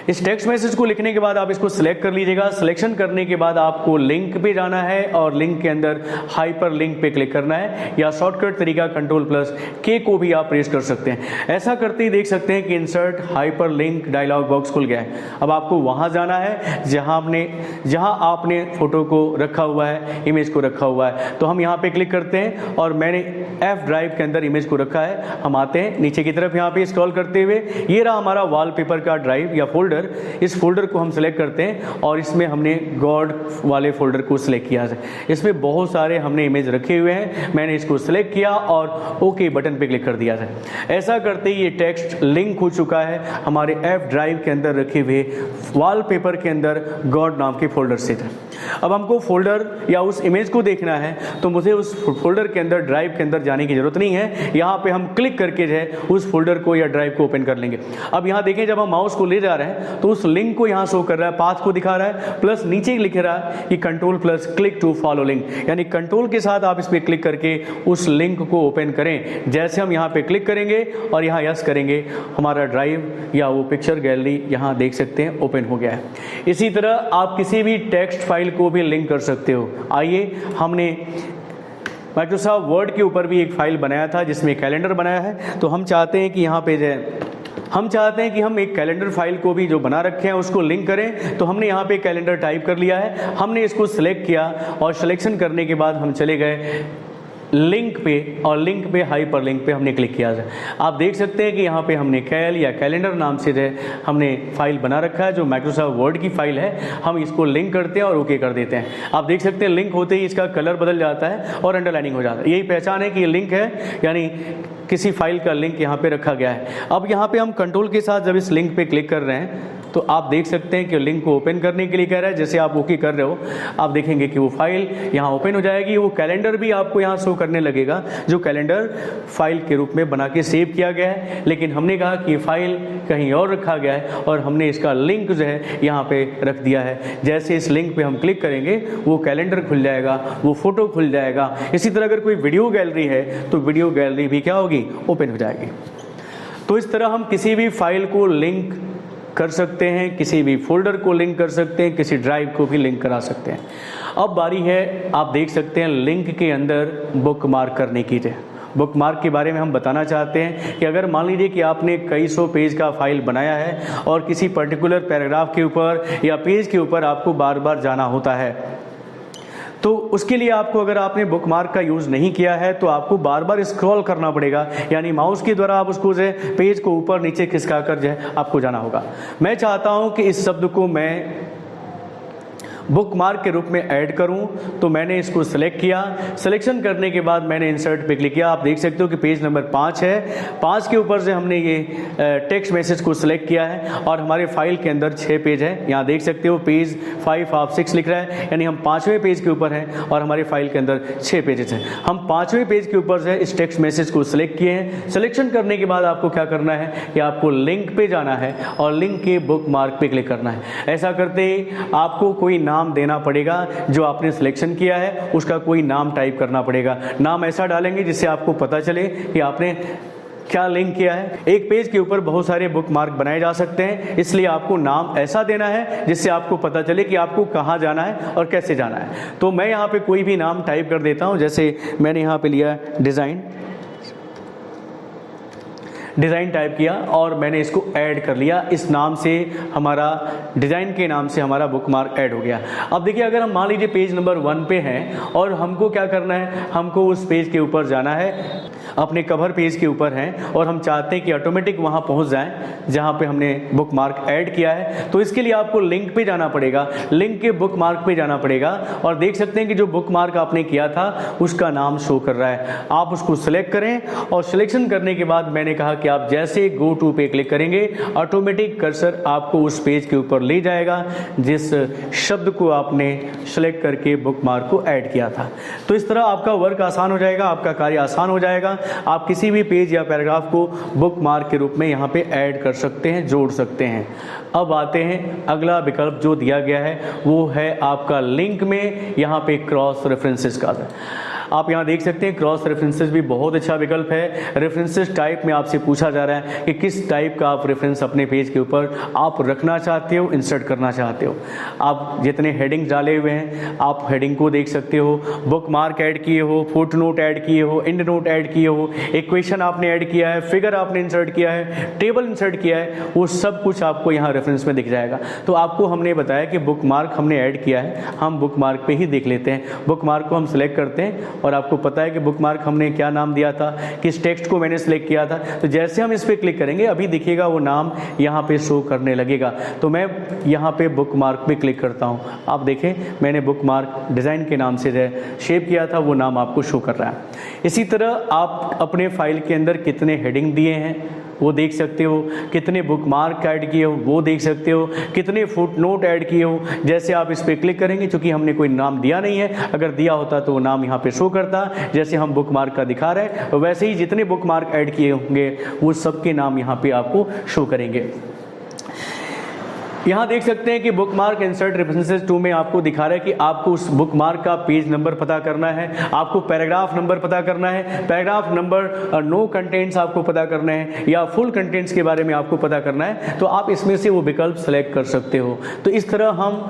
इस टेक्स्ट मैसेज को लिखने के बाद आप इसको सिलेक्ट कर लीजिएगा। सिलेक्शन करने के बाद आपको लिंक पे जाना है और लिंक के अंदर हाइपर लिंक पे क्लिक करना है, या शॉर्टकट तरीका Ctrl+K को भी आप प्रेस कर सकते हैं। ऐसा करते ही देख सकते हैं कि insert hyperlink dialogue box खुल गया है। अब आपको वहां जाना है जहां आपने फोटो को रखा हुआ है, इमेज को रखा हुआ है। तो हम यहाँ पे क्लिक करते हैं और मैंने F ड्राइव के अंदर इमेज को रखा है। हम आते हैं नीचे की तरफ, यहाँ पे स्क्रॉल करते हुए ये रहा हमारा वॉलपेपर का ड्राइव या फोल्डर। इस फोल्डर को हम सिलेक्ट करते हैं और इसमें हमने गॉड वाले फोल्डर को सिलेक्ट किया है। इसमें बहुत सारे हमने इमेज रखे हुए हैं। मैंने इसको सिलेक्ट किया और ओके बटन पे क्लिक कर दिया है। ऐसा करते ही ये टेक्स्ट लिंक हो चुका है हमारे F ड्राइव के अंदर रखे हुए वॉलपेपर के अंदर गॉड नाम के फोल्डर से। अब हमको फोल्डर या उस इमेज को देखना है तो मुझे उस फोल्डर के अंदर, ड्राइव के अंदर जाने की जरूरत नहीं है। यहाँ पे हम क्लिक करके जो है उस फोल्डर को या ड्राइव को ओपन कर लेंगे। अब यहाँ देखें, जब हम माउस को ले जा रहे हैं तो उस लिंक को यहाँ शो कर रहा है, पाथ को दिखा रहा है, प्लस नीचे लिख रहा है कि Ctrl+Click टू फॉलो लिंक, यानी कंट्रोल के साथ आप इस पर क्लिक करके उस लिंक को ओपन करें। जैसे हम यहाँ पे क्लिक करेंगे और यहाँ यस करेंगे, हमारा ड्राइव या वो पिक्चर गैलरी यहाँ देख सकते हैं ओपन हो गया है। इसी तरह आप किसी भी टेक्स्ट फाइल को भी लिंक कर सकते हो। आइए, हमने माइक्रोसॉफ्ट वर्ड के ऊपर भी एक फाइल बनाया था जिसमें कैलेंडर बनाया है। तो हम चाहते हैं कि यहाँ पे जो हम चाहते हैं कि हम एक कैलेंडर फाइल को भी जो बना रखे हैं उसको लिंक करें। तो हमने यहाँ पे कैलेंडर टाइप कर लिया है, हमने इसको सिलेक्ट किया और सिलेक्शन करने के बाद हम चले गए लिंक पे और लिंक पे हाइपर लिंक पे हमने क्लिक किया है। आप देख सकते हैं कि यहाँ पे हमने कैल या कैलेंडर नाम से जो हमने फाइल बना रखा है जो माइक्रोसॉफ्ट वर्ड की फाइल है। हम इसको लिंक करते हैं और ओके कर देते हैं। आप देख सकते हैं लिंक होते ही इसका कलर बदल जाता है और अंडरलाइनिंग हो जाता है। यही पहचान है कि ये लिंक है, यानी किसी फाइल का लिंक यहाँ पे रखा गया है। अब यहाँ पे हम कंट्रोल के साथ जब इस लिंक पे क्लिक कर रहे हैं तो आप देख सकते हैं कि लिंक को ओपन करने के लिए कह रहा है। जैसे आप ओके कर रहे हो आप देखेंगे कि वो फाइल यहाँ ओपन हो जाएगी। वो कैलेंडर भी आपको यहाँ शो करने लगेगा जो कैलेंडर फाइल के रूप में बना के सेव किया गया है, लेकिन हमने कहा कि फाइल कहीं और रखा गया है और हमने इसका लिंक जो है यहाँ पे रख दिया है। जैसे इस लिंक पे हम क्लिक करेंगे वो कैलेंडर खुल जाएगा, वो फोटो खुल जाएगा। इसी तरह अगर कोई वीडियो गैलरी है तो वीडियो गैलरी भी क्या होगी, ओपन हो जाएगी। तो इस तरह हम किसी भी फाइल को लिंक कर सकते हैं, किसी भी फोल्डर को लिंक कर सकते हैं, किसी ड्राइव को भी लिंक करा सकते हैं। अब बारी है, आप देख सकते हैं लिंक के अंदर बुकमार्क करने की। बुकमार्क के बारे में हम बताना चाहते हैं कि अगर मान लीजिए कि आपने कई सौ पेज का फाइल बनाया है और किसी पर्टिकुलर पैराग्राफ के ऊपर या पेज के ऊपर आपको बार बार जाना होता है, तो उसके लिए आपको, अगर आपने बुकमार्क का यूज़ नहीं किया है तो आपको बार बार स्क्रॉल करना पड़ेगा, यानी माउस के द्वारा आप उसको जो पेज को ऊपर नीचे खिसका कर जो है आपको जाना होगा। मैं चाहता हूं कि इस शब्द को मैं बुकमार्क के रूप में ऐड करूं, तो मैंने इसको सिलेक्ट किया। सिलेक्शन करने के बाद मैंने इंसर्ट पे क्लिक किया। आप देख सकते हो कि पेज नंबर 5 है। 5 के ऊपर से हमने ये टेक्स्ट मैसेज को सिलेक्ट किया है और हमारे फाइल के अंदर 6 पेज है। यहाँ देख सकते हो पेज 5 ऑफ 6 लिख रहा है, यानी हम 5वें पेज के ऊपर हैं और हमारे फाइल के अंदर 6 पेजेस हैं। हम 5वें पेज के ऊपर से इस टेक्स्ट मैसेज को सिलेक्ट किए हैं। सिलेक्शन करने के बाद आपको क्या करना है कि आपको लिंक पे जाना है और लिंक के बुकमार्क पे क्लिक करना है। ऐसा करते ही आपको कोई नाम देना पड़ेगा, जो आपने सिलेक्शन किया है उसका कोई नाम टाइप करना पड़ेगा। नाम ऐसा डालेंगे जिससे आपको पता चले कि आपने क्या लिंक किया है। एक पेज के ऊपर बहुत सारे बुकमार्क बनाए जा सकते हैं, इसलिए आपको नाम ऐसा देना है जिससे आपको पता चले कि आपको कहाँ जाना है और कैसे जाना है। तो मैं यहाँ पे कोई भी नाम टाइप कर देता हूँ। जैसे मैंने यहाँ पे लिया डिज़ाइन टाइप किया और मैंने इसको ऐड कर लिया। इस नाम से हमारा डिज़ाइन के नाम से हमारा बुक मार्क ऐड हो गया। अब देखिए, अगर हम मान लीजिए पेज नंबर 1 पे हैं और हमको क्या करना है, हमको उस पेज के ऊपर जाना है, अपने कवर पेज के ऊपर हैं और हम चाहते हैं कि ऑटोमेटिक वहाँ पहुँच जाएं जहाँ पे हमने बुक मार्क ऐड किया है। तो इसके लिए आपको लिंक पे जाना पड़ेगा, लिंक के बुक मार्क पे जाना पड़ेगा और देख सकते हैं कि जो बुक मार्क आपने किया था उसका नाम शो कर रहा है। आप उसको सिलेक्ट करें और सिलेक्शन करने के बाद मैंने कहा कि आप जैसे गो टू पे क्लिक करेंगे ऑटोमेटिक कर्सर आपको उस पेज के ऊपर ले जाएगा जिस शब्द को आपने सेलेक्ट करके बुक मार्क को ऐड किया था। तो इस तरह आपका वर्क आसान हो जाएगा, आपका कार्य आसान हो जाएगा। आप किसी भी पेज या पैराग्राफ को बुक मार्क के रूप में यहाँ पे ऐड कर सकते हैं, जोड़ सकते हैं। अब आते हैं अगला विकल्प जो दिया गया है वो है आपका लिंक में यहाँ पे क्रॉस रेफरेंसेस का। आप यहाँ देख सकते हैं क्रॉस रेफरेंसेस भी बहुत अच्छा विकल्प है। रेफरेंसेस टाइप में आपसे पूछा जा रहा है कि किस टाइप का आप रेफरेंस अपने पेज के ऊपर आप रखना चाहते हो, इंसर्ट करना चाहते हो। आप जितने हेडिंग डाले हुए हैं आप हेडिंग को देख सकते हो, बुक मार्क ऐड किए हो, फुट नोट ऐड किए हो, एंड नोट ऐड किए हो, इक्वेशन आपने ऐड किया है, फिगर आपने इंसर्ट किया है, टेबल इंसर्ट किया है, वो सब कुछ आपको यहाँ रेफरेंस में दिख जाएगा। तो आपको हमने बताया कि बुक मार्क हमने ऐड किया है, हम बुक मार्क पे ही देख लेते हैं। बुक मार्क को हम सिलेक्ट करते हैं और आपको पता है कि बुक मार्क हमने क्या नाम दिया था, किस टेक्स्ट को मैंने सिलेक्ट किया था। तो जैसे हम इस पर क्लिक करेंगे अभी दिखेगा वो नाम यहाँ पे शो करने लगेगा। तो मैं यहाँ पे बुक मार्क पे क्लिक करता हूँ, आप देखें मैंने बुक मार्क डिज़ाइन के नाम से जो शेप किया था वो नाम आपको शो कर रहा है। इसी तरह आप अपने फाइल के अंदर कितने हेडिंग दिए हैं वो देख सकते हो, कितने बुक मार्क ऐड किए हो वो देख सकते हो, कितने फुट नोट ऐड किए हो। जैसे आप इस पर क्लिक करेंगे, चूंकि हमने कोई नाम दिया नहीं है, अगर दिया होता तो वो नाम यहाँ पे शो करता, जैसे हम बुक मार्क का दिखा रहे हैं वैसे ही जितने बुक मार्क ऐड किए होंगे वो सबके नाम यहाँ पे आपको शो करेंगे। यहाँ देख सकते हैं कि बुक मार्क इंसर्ट रेफरेंसेस 2 में आपको दिखा रहा है कि आपको उस बुक मार्क का पेज नंबर पता करना है, आपको पैराग्राफ नंबर पता करना है, पैराग्राफ नंबर नो कंटेंट्स आपको पता करना है या फुल कंटेंट्स के बारे में आपको पता करना है। तो आप इसमें से वो विकल्प सेलेक्ट कर सकते हो। तो इस तरह हम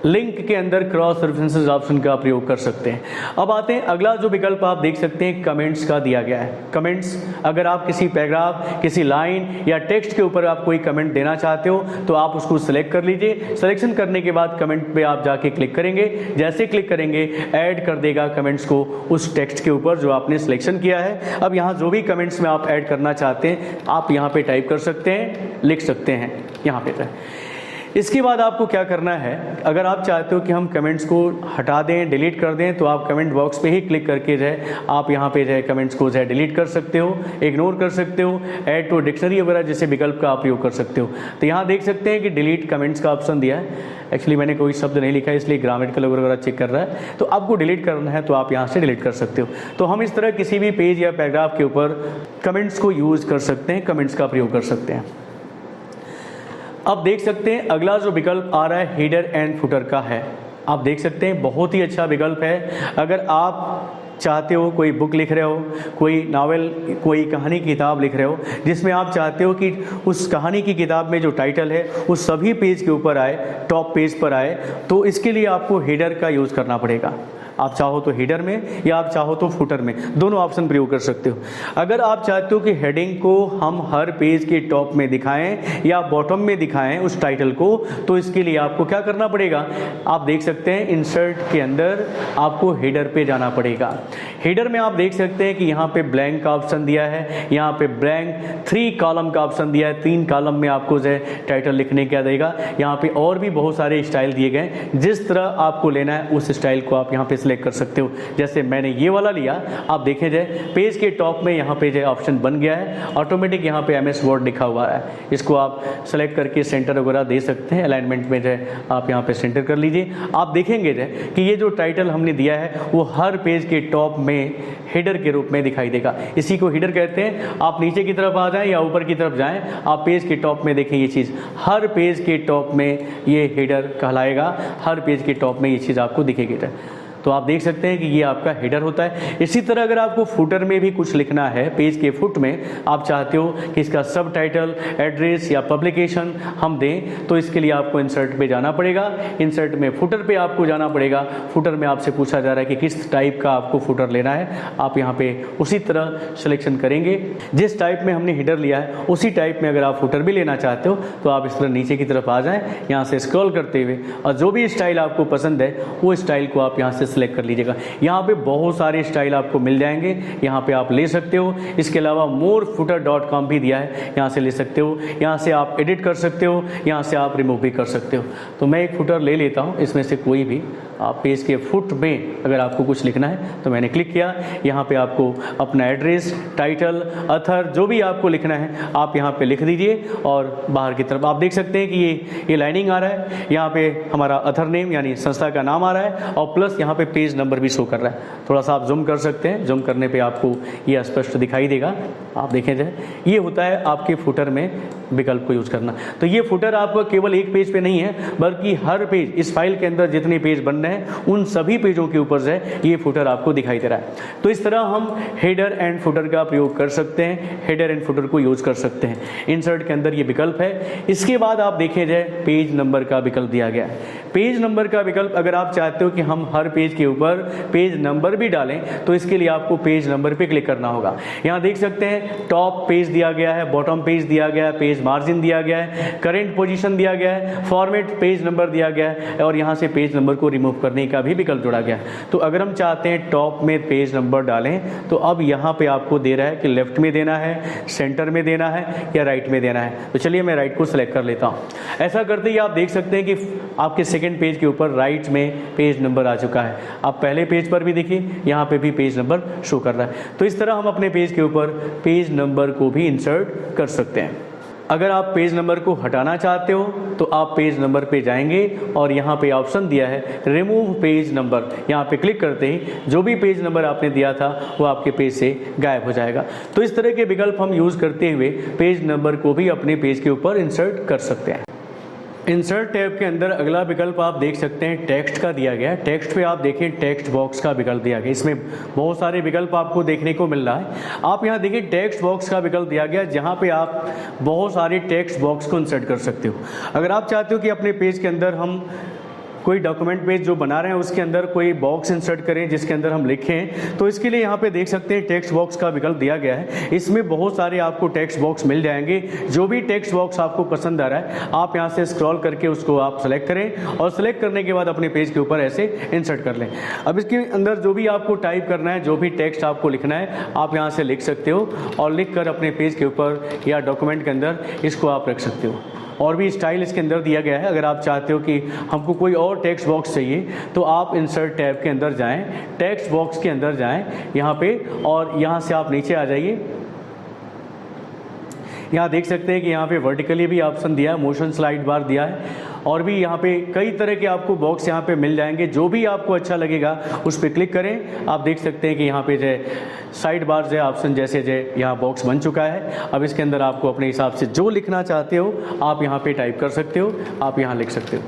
लिंक के अंदर क्रॉस रेफरेंसेस ऑप्शन का प्रयोग कर सकते हैं। अब आते हैं अगला जो विकल्प आप देख सकते हैं कमेंट्स का दिया गया है। कमेंट्स, अगर आप किसी पैराग्राफ, किसी लाइन या टेक्स्ट के ऊपर आप कोई कमेंट देना चाहते हो तो आप उसको सिलेक्ट कर लीजिए। सिलेक्शन करने के बाद कमेंट पे आप जाके क्लिक करेंगे, जैसे क्लिक करेंगे ऐड कर देगा कमेंट्स को उस टेक्स्ट के ऊपर जो आपने सिलेक्शन किया है। अब यहाँ जो भी कमेंट्स में आप ऐड करना चाहते हैं आप यहाँ पे टाइप कर सकते हैं, लिख सकते हैं यहाँ पे। इसके बाद आपको क्या करना है, अगर आप चाहते हो कि हम कमेंट्स को हटा दें, डिलीट कर दें, तो आप कमेंट बॉक्स पे ही क्लिक करके जो है आप यहाँ पे जो है कमेंट्स को जो है डिलीट कर सकते हो, इग्नोर कर सकते हो, ऐड टू डिक्शनरी वगैरह जैसे विकल्प का आप प्रयोग कर सकते हो। तो यहाँ देख सकते हैं कि डिलीट कमेंट्स का ऑप्शन दिया है। एक्चुअली मैंने कोई शब्द नहीं लिखा है इसलिए ग्रामेटिकल वगैरह चेक कर रहा है। तो आपको डिलीट करना है तो आप यहाँ से डिलीट कर सकते हो। तो हम इस तरह किसी भी पेज या पैराग्राफ के ऊपर कमेंट्स को यूज़ कर सकते हैं, कमेंट्स का प्रयोग कर सकते हैं। अब देख सकते हैं अगला जो विकल्प आ रहा है हेडर एंड फुटर का है। आप देख सकते हैं बहुत ही अच्छा विकल्प है। अगर आप चाहते हो, कोई बुक लिख रहे हो, कोई नावल, कोई कहानी की किताब लिख रहे हो जिसमें आप चाहते हो कि उस कहानी की किताब में जो टाइटल है वो सभी पेज के ऊपर आए, टॉप पेज पर आए, तो इसके लिए आपको हेडर का यूज़ करना पड़ेगा। आप चाहो तो हेडर में या आप चाहो तो फुटर में, दोनों ऑप्शन प्रयोग कर सकते हो। अगर आप चाहते हो कि हेडिंग को हम हर पेज के टॉप में दिखाएं या बॉटम में दिखाएं उस टाइटल को, तो इसके लिए आपको क्या करना पड़ेगा, आप देख सकते हैं इंसर्ट के अंदर आपको हेडर पे जाना पड़ेगा। हेडर में आप देख सकते हैं कि यहाँ पे ब्लैंक का ऑप्शन दिया है, यहाँ पे ब्लैंक 3 कॉलम का ऑप्शन दिया है। 3 कॉलम में आपको जो है टाइटल लिखने क्या देगा। यहाँ पे और भी बहुत सारे स्टाइल दिए गए, जिस तरह आपको लेना है उस स्टाइल को आप यहाँ पे सिलेक्ट कर सकते हो। जैसे मैंने ये वाला लिया, आप देखें जाए पेज के टॉप में यहाँ पे जो ऑप्शन बन गया है, ऑटोमेटिक यहाँ पे MS वर्ड लिखा हुआ है। इसको आप सेलेक्ट करके सेंटर वगैरह दे सकते हैं। अलाइनमेंट में जो है आप यहाँ पे सेंटर कर लीजिए। आप देखेंगे जो कि ये जो टाइटल हमने दिया है वो हर पेज के टॉप में हेडर के रूप में दिखाई देगा। इसी को हेडर कहते हैं। आप नीचे की तरफ आ जाएं या ऊपर की तरफ जाएं, आप पेज के टॉप में देखें ये चीज़, हर पेज के टॉप में ये हेडर कहलाएगा। हर पेज के टॉप में ये चीज़ आपको दिखेगी। तो आप देख सकते हैं कि ये आपका हेडर होता है। इसी तरह अगर आपको फुटर में भी कुछ लिखना है, पेज के फुट में आप चाहते हो कि इसका सब टाइटल, एड्रेस या पब्लिकेशन हम दें, तो इसके लिए आपको इंसर्ट पे जाना पड़ेगा। इंसर्ट में फुटर पे आपको जाना पड़ेगा। फुटर में आपसे पूछा जा रहा है कि किस टाइप का आपको फुटर लेना है, आप यहाँ पे उसी तरह सिलेक्शन करेंगे। जिस टाइप में हमने हेडर लिया है उसी टाइप में अगर आप फुटर भी लेना चाहते हो तो आप इस तरह नीचे की तरफ आ जाएं, यहाँ से स्क्रॉल करते हुए, और जो भी स्टाइल आपको पसंद है वो स्टाइल को आप यहाँ से सिलेक्ट कर लीजिएगा। यहाँ पे बहुत सारे स्टाइल आपको मिल जाएंगे, यहाँ पे आप ले सकते हो। इसके अलावा morefooter.com भी दिया है, यहाँ से ले सकते हो। यहाँ से आप एडिट कर सकते हो, यहाँ से आप रिमूव भी कर सकते हो। तो मैं एक फुटर ले लेता हूँ, इसमें से कोई भी। आप पेज के फुट में अगर आपको कुछ लिखना है तो मैंने क्लिक किया, यहाँ पे आपको अपना एड्रेस, टाइटल, अथर जो भी आपको लिखना है आप यहाँ पे लिख दीजिए। और बाहर की तरफ आप देख सकते हैं कि ये लाइनिंग आ रहा है, यहाँ पे हमारा अथर नेम यानी संस्था का नाम आ रहा है, और प्लस यहाँ पे पेज नंबर भी शो कर रहा है। थोड़ा सा आप जूम कर सकते हैं, जूम करने पे आपको ये स्पष्ट दिखाई देगा। आप देखें जाए, ये होता है आपके फुटर में विकल्प को यूज करना। तो ये फुटर आपका केवल एक पेज पे नहीं है, बल्कि हर पेज, इस फाइल के अंदर जितने पेज बन रहे हैं उन सभी पेजों के ऊपर से ये फुटर आपको दिखाई दे रहा है। तो इस तरह हम हेडर एंड फुटर का प्रयोग कर सकते हैं, हेडर एंड फुटर को यूज कर सकते हैं। इंसर्ट के अंदर ये विकल्प है। इसके बाद आप देखें जाए, पेज नंबर का विकल्प दिया गया है। पेज नंबर का विकल्प अगर आप चाहते हो कि हम हर पेज के ऊपर पेज नंबर भी डालें तो इसके लिए आपको पेज नंबर पे क्लिक करना होगा। यहाँ देख सकते हैं टॉप पेज दिया गया है, बॉटम पेज दिया गया है, पेज मार्जिन दिया गया है, करेंट पोजीशन दिया गया है, फॉर्मेट पेज नंबर दिया गया है, और यहाँ से पेज नंबर को रिमूव करने का भी विकल्प जोड़ा गया है। तो अगर हम चाहते हैं टॉप में पेज नंबर डालें तो अब यहाँ पे आपको दे रहा है कि लेफ्ट में देना है, सेंटर में देना है या राइट में देना है। तो चलिए मैं राइट को सिलेक्ट कर लेता हूँ। ऐसा करते ही आप देख सकते हैं कि आपके सेकंड पेज के ऊपर राइट में पेज नंबर आ चुका है। आप पहले पेज पर भी देखिए, यहाँ पे भी पेज नंबर शो कर रहा है। तो इस तरह हम अपने पेज के ऊपर पेज नंबर को भी इंसर्ट कर सकते हैं। अगर आप पेज नंबर को हटाना चाहते हो तो आप पेज नंबर पे जाएंगे और यहाँ पे ऑप्शन दिया है रिमूव पेज नंबर। यहाँ पे क्लिक करते ही जो भी पेज नंबर आपने दिया था वो आपके पेज से गायब हो जाएगा। तो इस तरह के विकल्प हम यूज़ करते हुए पेज नंबर को भी अपने पेज के ऊपर इंसर्ट कर सकते हैं। इंसर्ट टैब के अंदर अगला विकल्प आप देख सकते हैं टेक्स्ट का दिया गया है। टेक्स्ट पे आप देखें टेक्स्ट बॉक्स का विकल्प दिया गया। इसमें बहुत सारे विकल्प आपको देखने को मिल रहा है। आप यहाँ देखिए टेक्स्ट बॉक्स का विकल्प दिया गया, जहाँ पे आप बहुत सारे टेक्स्ट बॉक्स को इंसर्ट कर सकते हो। अगर आप चाहते हो कि अपने पेज के अंदर हम कोई डॉक्यूमेंट पेज जो बना रहे हैं उसके अंदर कोई बॉक्स इंसर्ट करें जिसके अंदर हम लिखें, तो इसके लिए यहाँ पे देख सकते हैं टेक्स्ट बॉक्स का विकल्प दिया गया है। इसमें बहुत सारे आपको टेक्स्ट बॉक्स मिल जाएंगे। जो भी टेक्स्ट बॉक्स आपको पसंद आ रहा है आप यहाँ से स्क्रॉल करके उसको आप सेलेक्ट करें, और सेलेक्ट करने के बाद अपने पेज के ऊपर ऐसे इंसर्ट कर लें। अब इसके अंदर जो भी आपको टाइप करना है, जो भी टेक्स्ट आपको लिखना है, आप यहाँ से लिख सकते हो और लिख कर अपने पेज के ऊपर या डॉक्यूमेंट के अंदर इसको आप रख सकते हो। और भी स्टाइल इसके अंदर दिया गया है। अगर आप चाहते हो कि हमको कोई और टेक्स्ट बॉक्स चाहिए तो आप इंसर्ट टैब के अंदर जाएं, टेक्स्ट बॉक्स के अंदर जाएं यहाँ पे, और यहाँ से आप नीचे आ जाइए। यहाँ देख सकते हैं कि यहाँ पे वर्टिकली भी ऑप्शन दिया है, मोशन स्लाइड बार दिया है, और भी यहाँ पे कई तरह के आपको बॉक्स यहाँ पे मिल जाएंगे। जो भी आपको अच्छा लगेगा उस पर क्लिक करें। आप देख सकते हैं कि यहाँ पे जो साइड बार जो ऑप्शन जैसे जो यहाँ बॉक्स बन चुका है। अब इसके अंदर आपको अपने हिसाब से जो लिखना चाहते हो आप यहाँ पे टाइप कर सकते हो, आप यहाँ लिख सकते हो।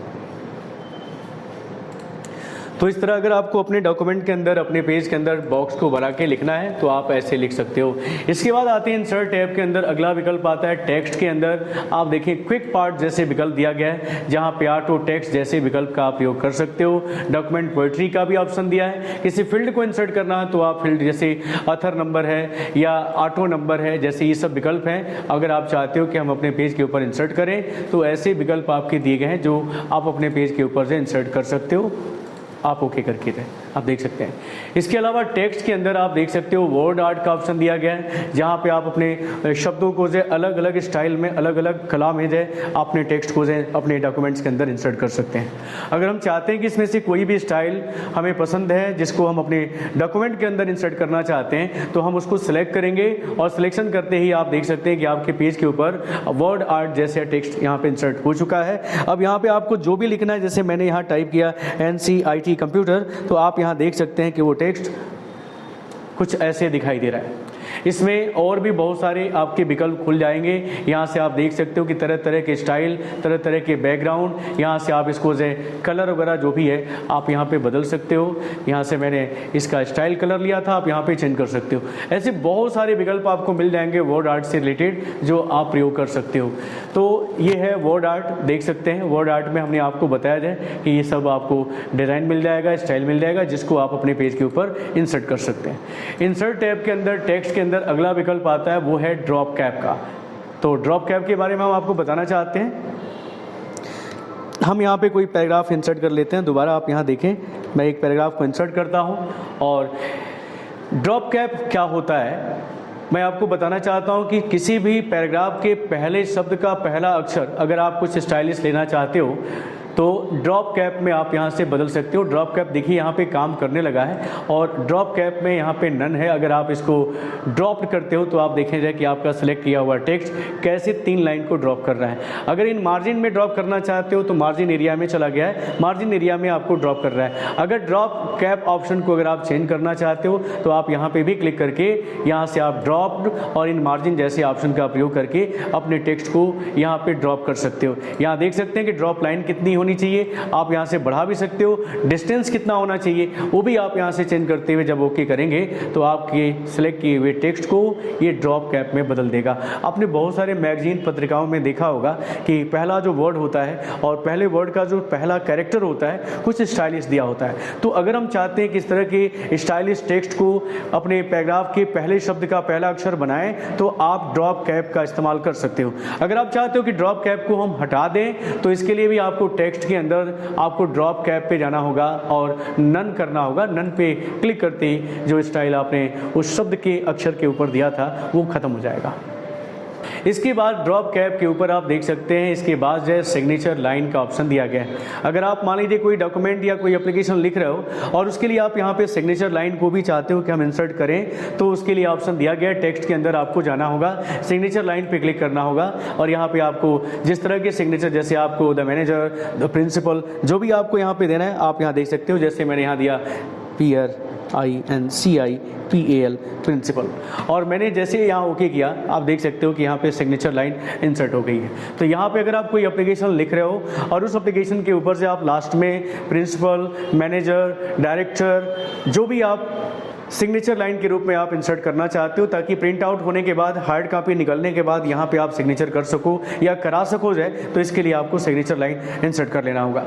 तो इस तरह अगर आपको अपने डॉक्यूमेंट के अंदर, अपने पेज के अंदर बॉक्स को बना के लिखना है तो आप ऐसे लिख सकते हो। इसके बाद आते हैं इंसर्ट टैब के अंदर अगला विकल्प आता है टेक्स्ट के अंदर। आप देखिए क्विक पार्ट जैसे विकल्प दिया गया है, जहाँ पे ऑटो टेक्स्ट जैसे विकल्प का आप प्रयोग कर सकते हो। डॉक्यूमेंट पोएट्री का भी ऑप्शन दिया है। किसी फील्ड को इंसर्ट करना है तो आप फील्ड जैसे ऑथर नंबर है या ऑटो नंबर है, जैसे ये सब विकल्प हैं। अगर आप चाहते हो कि हम अपने पेज के ऊपर इंसर्ट करें तो ऐसे विकल्प आपके दिए गए हैं जो आप अपने पेज के ऊपर से इंसर्ट कर सकते हो। आप ओके करके दें, आप देख सकते हैं। इसके अलावा टेक्स्ट के अंदर आप देख सकते हो वर्ड आर्ट का ऑप्शन दिया गया है, जहाँ पे आप अपने शब्दों को जो अलग अलग स्टाइल में, अलग अलग कला में जो अपने टेक्स्ट को जो अपने डॉक्यूमेंट्स के अंदर इंसर्ट कर सकते हैं। अगर हम चाहते हैं कि इसमें से कोई भी स्टाइल हमें पसंद है जिसको हम अपने डॉक्यूमेंट के अंदर इंसर्ट करना चाहते हैं तो हम उसको सिलेक्ट करेंगे, और सिलेक्शन करते ही आप देख सकते हैं कि आपके पेज के ऊपर वर्ड आर्ट जैसे टेक्स्ट यहाँ पे इंसर्ट हो चुका है। अब यहाँ पे आपको जो भी लिखना है, जैसे मैंने यहाँ टाइप किया NCIT कंप्यूटर, तो आप यहाँ देख सकते हैं कि वो टेक्स्ट कुछ ऐसे दिखाई दे रहा है। इसमें और भी बहुत सारे आपके विकल्प खुल जाएंगे। यहाँ से आप देख सकते हो कि तरह तरह के स्टाइल, तरह तरह के बैकग्राउंड, यहाँ से आप इसको जो कलर वगैरह जो भी है आप यहाँ पे बदल सकते हो। यहाँ से मैंने इसका स्टाइल कलर लिया था, आप यहाँ पे चेंज कर सकते हो। ऐसे बहुत सारे विकल्प आपको मिल जाएंगे वर्ड आर्ट से रिलेटेड जो आप प्रयोग कर सकते हो। तो ये है वर्ड आर्ट, देख सकते हैं वर्ड आर्ट में हमने आपको बताया जाए कि ये सब आपको डिज़ाइन मिल जाएगा, स्टाइल मिल जाएगा, जिसको आप अपने पेज के ऊपर इंसर्ट कर सकते हैं। इंसर्ट टैब के अंदर टेक्स्ट के अंदर अगला विकल्प आता है, वो है ड्रॉप कैप का। तो ड्रॉप कैप के बारे में हम आपको बताना चाहते हैं। हम यहाँ पे कोई पैराग्राफ इंसर्ट कर लेते हैं। दोबारा आप यहाँ देखें, मैं एक पैराग्राफ को इंसर्ट करता हूँ और ड्रॉप कैप क्या होता है मैं आपको बताना चाहता हूँ कि किसी भी पैराग्राफ के पहले शब्द का पहला अक्षर अगर आप कुछ स्टाइलिश लेना चाहते हो तो ड्रॉप कैप में आप यहाँ से बदल सकते हो। ड्रॉप कैप देखिए यहाँ पे काम करने लगा है और ड्रॉप कैप में यहाँ पे नन है। अगर आप इसको ड्रॉप करते हो तो आप देखेंगे कि आपका सेलेक्ट किया हुआ टेक्स्ट कैसे 3 लाइन को ड्रॉप कर रहा है। अगर इन मार्जिन में ड्रॉप करना चाहते हो तो मार्जिन एरिया में चला गया है, मार्जिन एरिया में आपको ड्रॉप कर रहा है। अगर ड्रॉप कैप ऑप्शन को अगर आप चेंज करना चाहते हो तो आप यहाँ पर भी क्लिक करके यहाँ से आप ड्रॉप और इन मार्जिन जैसे ऑप्शन का प्रयोग करके अपने टेक्स्ट को यहाँ पर ड्रॉप कर सकते हो। यहाँ देख सकते हैं कि ड्रॉप लाइन कितनी होनी चाहिए, आप यहां से बढ़ा भी सकते हो। डिस्टेंस कितना होना चाहिए वो भी आप यहां से चेंज करते हुए जब ओके करेंगे तो आपके सिलेक्ट किए हुए टेक्स्ट को ये ड्रॉप कैप में बदल देगा। आपने बहुत सारे मैगजीन पत्रिकाओं में देखा होगा कि पहला जो वर्ड होता है और पहले वर्ड का जो पहला कैरेक्टर होता है कुछ स्टाइलिश दिया होता है। तो अगर हम चाहते हैं कि इस तरह के स्टाइलिश टेक्स्ट को अपने पैराग्राफ के पहले शब्द का पहला अक्षर बनाएं तो आप ड्रॉप कैप का इस्तेमाल कर सकते हो। अगर आप चाहते हो कि ड्रॉप कैप को हम हटा दें तो इसके लिए भी आपको टेक्स्ट के अंदर आपको ड्रॉप कैप पे जाना होगा और नन करना होगा। नन पे क्लिक करते ही जो स्टाइल आपने उस शब्द के अक्षर के ऊपर दिया था वो खत्म हो जाएगा। इसके बाद ड्रॉप कैप के ऊपर आप देख सकते हैं इसके बाद जो है सिग्नेचर लाइन का ऑप्शन दिया गया है। अगर आप मान लीजिए कोई डॉक्यूमेंट या कोई एप्लीकेशन लिख रहे हो और उसके लिए आप यहाँ पे सिग्नेचर लाइन को भी चाहते हो कि हम इंसर्ट करें तो उसके लिए ऑप्शन दिया गया है। टेक्स्ट के अंदर आपको जाना होगा, सिग्नेचर लाइन पे क्लिक करना होगा और यहाँ पे आपको जिस तरह के सिग्नेचर जैसे आपको द मैनेजर, द प्रिंसिपल जो भी आपको यहाँ पे देना है आप यहाँ देख सकते हो। जैसे मैंने यहाँ दिया PRINCIPAL प्रिंसिपल और मैंने जैसे यहाँ ओके किया आप देख सकते हो कि यहाँ पे सिग्नेचर लाइन इंसर्ट हो गई है। तो यहाँ पे अगर आप कोई एप्लीकेशन लिख रहे हो और उस एप्लीकेशन के ऊपर से आप लास्ट में प्रिंसिपल, मैनेजर, डायरेक्टर जो भी आप सिग्नेचर लाइन के रूप में आप इंसर्ट करना चाहते हो ताकि प्रिंट आउट होने के बाद हार्ड कॉपी निकलने के बाद यहाँ पे आप सिग्नेचर कर सको या करा सको जाए तो इसके लिए आपको सिग्नेचर लाइन इंसर्ट कर लेना होगा।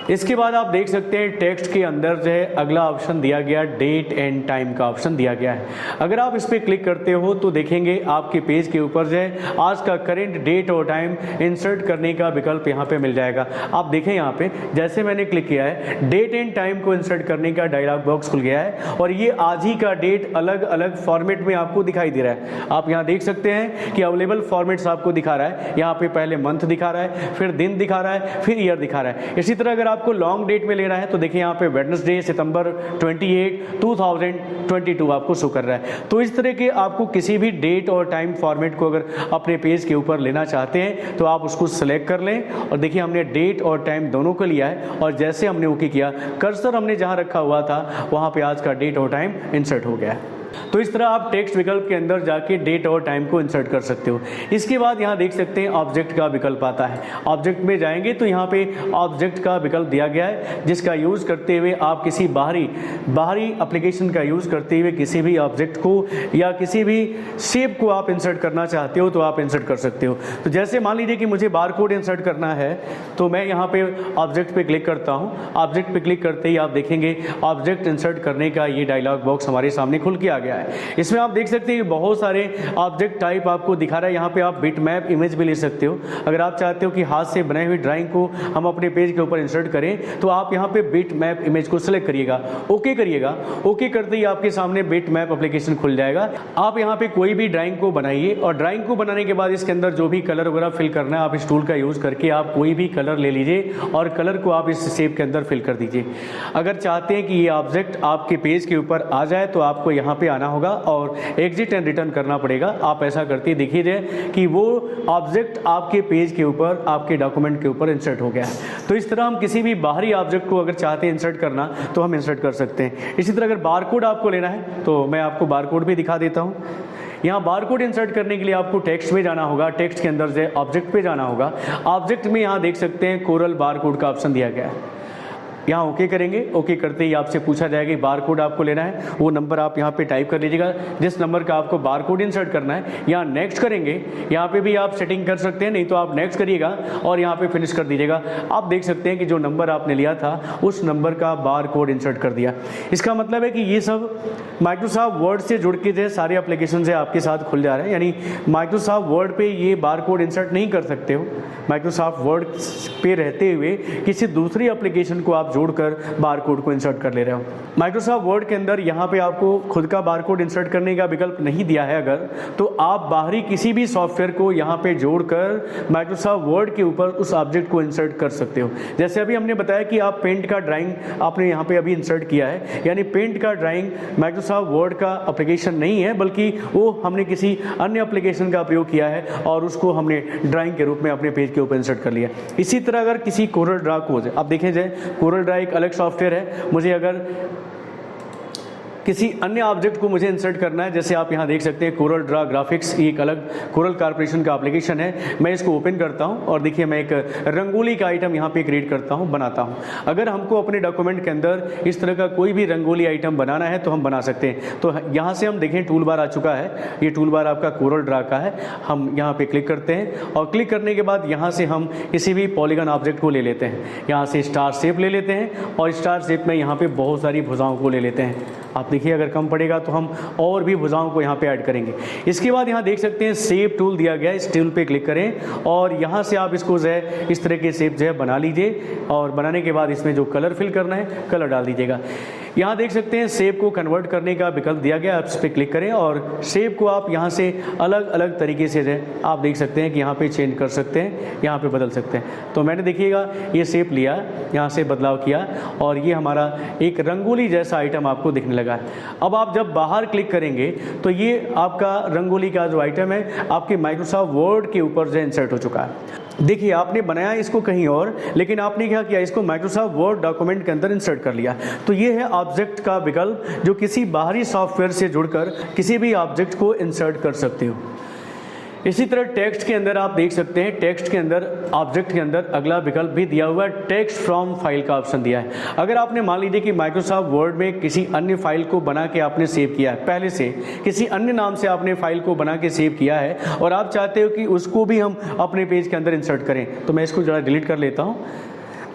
इसके बाद आप देख सकते हैं टेक्स्ट के अंदर जो है अगला ऑप्शन दिया गया डेट एंड टाइम का ऑप्शन दिया गया है। अगर आप इस पर क्लिक करते हो तो देखेंगे आपके पेज के ऊपर जो है आज का करेंट डेट और टाइम इंसर्ट करने का विकल्प यहाँ पे मिल जाएगा। आप देखें यहाँ पे जैसे मैंने क्लिक किया है डेट एंड टाइम को इंसर्ट करने का डायलॉग बॉक्स खुल गया है और ये आज ही का डेट अलग अलग फॉर्मेट में आपको दिखाई दे रहा है। आप यहाँ देख सकते हैं कि अवेलेबल फॉर्मेट्स आपको दिखा रहा है। यहाँ पे पहले मंथ दिखा रहा है, फिर दिन दिखा रहा है, फिर ईयर दिखा रहा है। इसी तरह अगर आपको लॉन्ग डेट में लेना है तो देखिए यहाँ पे वेडनेसडे सितंबर 28 2022 आपको शो कर रहा है। तो इस तरह के आपको किसी भी डेट और टाइम फॉर्मेट को अगर अपने पेज के ऊपर लेना चाहते हैं तो आप उसको सेलेक्ट कर लें और देखिए हमने डेट और टाइम दोनों को लिया है और जैसे हमने ओके किया कर्सर हमने जहाँ रखा हुआ था वहाँ पे आज का डेट और टाइम इंसर्ट हो गया है। तो इस तरह आप टेक्स्ट विकल्प के अंदर जाके डेट और टाइम को इंसर्ट कर सकते हो। इसके बाद यहाँ देख सकते हैं ऑब्जेक्ट का विकल्प आता है। ऑब्जेक्ट में जाएंगे तो यहाँ पे ऑब्जेक्ट का विकल्प दिया गया है जिसका यूज़ करते हुए आप किसी बाहरी एप्लीकेशन का यूज़ करते हुए किसी भी ऑब्जेक्ट को या किसी भी शेप को आप इंसर्ट करना चाहते हो तो आप इंसर्ट कर सकते हो। तो जैसे मान लीजिए कि मुझे बारकोड इंसर्ट करना है तो मैं यहाँ पे ऑब्जेक्ट पे क्लिक करता हूँ। ऑब्जेक्ट पे क्लिक करते ही आप देखेंगे ऑब्जेक्ट इंसर्ट करने का ये डायलॉग बॉक्स हमारे सामने खुल के आ गया है। इसमें आप देख सकते हैं बहुत सारे ऑब्जेक्ट टाइप आपको दिखा रहा है। यहाँ पे आप बिट मैप इमेज भी ले सकते हो। अगर आप चाहते हो कि हाथ से बनाई हुई ड्राइंग को हम अपने पेज के ऊपर इंसर्ट करें तो आप यहाँ पे बिट मैप इमेज को सिलेक्ट करिएगा, ओके करिएगा। ओके करते ही आपके सामने बिट मैप एप्लीकेशन खुल जाएगा। आप यहाँ पे कोई भी ड्राइंग को बनाइए और ड्राइंग को बनाने के बाद इसके अंदर जो भी कलर वगैरह फिल करना है आप इस टूल का यूज़ करके आप कोई भी कलर ले लीजिए और कलर को आप इस शेप के अंदर फिल कर दीजिए। अगर चाहते हैं कि ये ऑब्जेक्ट आपके पेज के ऊपर आ जाए तो आपको यहाँ पे आना होगा और एग्जिट एंड रिटर्न करना पड़ेगा। आप ऐसा करते देखिए कि वो ऑब्जेक्ट आपके पेज के ऊपर आपके डॉक्यूमेंट के ऊपर इंसर्ट हो गया है। तो इस तरह हम किसी भी बाहरी ऑब्जेक्ट को अगर चाहते हैं इंसर्ट करना तो हम इंसर्ट कर सकते हैं। इसी तरह अगर बारकोड आपको लेना है तो मैं आपको बारकोड भी दिखा देता हूँ। यहाँ बारकोड इंसर्ट करने के लिए आपको टेक्स्ट में जाना होगा, टेक्स्ट के अंदर से ऑब्जेक्ट पे जाना होगा। ऑब्जेक्ट में यहाँ देख सकते हैं कोरल बारकोड का ऑप्शन दिया गया है। यहाँ ओके करेंगे, ओके करते ही आपसे पूछा जाएगा कि बारकोड आपको लेना है, वो नंबर आप यहाँ पे टाइप कर लीजिएगा जिस नंबर का आपको बारकोड इंसर्ट करना है। यहाँ नेक्स्ट करेंगे, यहाँ पे भी आप सेटिंग कर सकते हैं, नहीं तो आप नेक्स्ट करिएगा और यहाँ पे फिनिश कर दीजिएगा। आप देख सकते हैं कि जो नंबर आपने लिया था उस नंबर का बारकोड इंसर्ट कर दिया। इसका मतलब है कि ये सब माइक्रोसॉफ्ट वर्ड से जुड़ के जो सारे एप्लीकेशन से आपके साथ खुल जा रहे हैं, यानी माइक्रोसॉफ्ट वर्ड पे ये बारकोड इंसर्ट नहीं कर सकते हो। माइक्रोसॉफ्ट वर्ड पे रहते हुए किसी दूसरी एप्लीकेशन को आप जोड़कर बारकोड को इंसर्ट कर ले रहे हो। माइक्रोसॉफ्ट वर्ड के अंदर यहाँ पे आपको खुद का बारकोड इंसर्ट करने का विकल्प नहीं दिया है अगर, तो आप बाहरी किसी भी सॉफ्टवेयर को यहाँ पे जोड़कर माइक्रोसॉफ्ट वर्ड के ऊपर उस ऑब्जेक्ट को इंसर्ट कर सकते हो। जैसे अभी हमने बताया कि आप पेंट का ड्राइंग आपने यहाँ पे अभी इंसर्ट किया है, यानी पेंट का ड्राइंग माइक्रोसॉफ्ट वर्ड का एप्लीकेशन नहीं है, बल्कि वो हमने किसी अन्य एप्लीकेशन का प्रयोग किया है और उसको हमने ड्राइंग के रूप में अपने पेज के ऊपर इंसर्ट कर लिया। इसी तरह अगर किसी कोरल ड्रा को आप देखें जाए, कोरल ड्रा एक अलग सॉफ्टवेयर है, मुझे अगर किसी अन्य ऑब्जेक्ट को मुझे इंसर्ट करना है, जैसे आप यहाँ देख सकते हैं कोरल ड्रा ग्राफिक्स, एक अलग कोरल कॉर्पोरेशन का एप्लीकेशन है। मैं इसको ओपन करता हूँ और देखिए मैं एक रंगोली का आइटम यहाँ पे क्रिएट करता हूँ, बनाता हूँ। अगर हमको अपने डॉक्यूमेंट के अंदर इस तरह का कोई भी रंगोली आइटम बनाना है तो हम बना सकते हैं। तो यहाँ से हम देखें टूल बार आ चुका है, ये टूल बार आपका कोरल ड्रा का है। हम यहाँ पे क्लिक करते हैं और क्लिक करने के बाद यहाँ से हम किसी भी पॉलीगन ऑब्जेक्ट को ले लेते हैं। यहाँ से स्टार शेप ले लेते हैं और स्टार शेप में यहाँ पे बहुत सारी भुजाओं को ले लेते हैं। आप देखिए अगर कम पड़ेगा तो हम और भी भुजाओं को यहाँ पे ऐड करेंगे। इसके बाद यहाँ देख सकते हैं शेप टूल दिया गया है, इस टूल पे क्लिक करें और यहाँ से आप इसको जो है इस तरह के शेप जो है बना लीजिए और बनाने के बाद इसमें जो कलर फिल करना है कलर डाल दीजिएगा। यहाँ देख सकते हैं शेप को कन्वर्ट करने का विकल्प दिया गया, आप इस पर क्लिक करें और शेप को आप यहाँ से अलग अलग तरीके से जो है आप देख सकते हैं कि यहाँ पे चेंज कर सकते हैं, यहाँ पे बदल सकते हैं। तो मैंने देखिएगा ये शेप लिया, यहाँ से बदलाव किया और ये हमारा एक रंगोली जैसा आइटम आपको दिखने लगा है। अब आप जब बाहर क्लिक करेंगे तो ये आपका रंगोली का जो आइटम है आपके माइक्रोसॉफ्ट वर्ड के ऊपर जो इंसर्ट हो चुका है। देखिए आपने बनाया इसको कहीं और, लेकिन आपने क्या किया, इसको माइक्रोसॉफ्ट वर्ड डॉक्यूमेंट के अंदर इंसर्ट कर लिया। तो ये है ऑब्जेक्ट का विकल्प जो किसी बाहरी सॉफ्टवेयर से जुड़कर किसी भी ऑब्जेक्ट को इंसर्ट कर सकते हो। इसी तरह टेक्स्ट के अंदर आप देख सकते हैं, टेक्स्ट के अंदर ऑब्जेक्ट के अंदर अगला विकल्प भी दिया हुआ है, टेक्स्ट फ्रॉम फाइल का ऑप्शन दिया है। अगर आपने मान लीजिए कि माइक्रोसॉफ्ट वर्ड में किसी अन्य फाइल को बना के आपने सेव किया है, पहले से किसी अन्य नाम से आपने फाइल को बना के सेव किया है और आप चाहते हो कि उसको भी हम अपने पेज के अंदर इंसर्ट करें, तो मैं इसको जरा डिलीट कर लेता हूँ।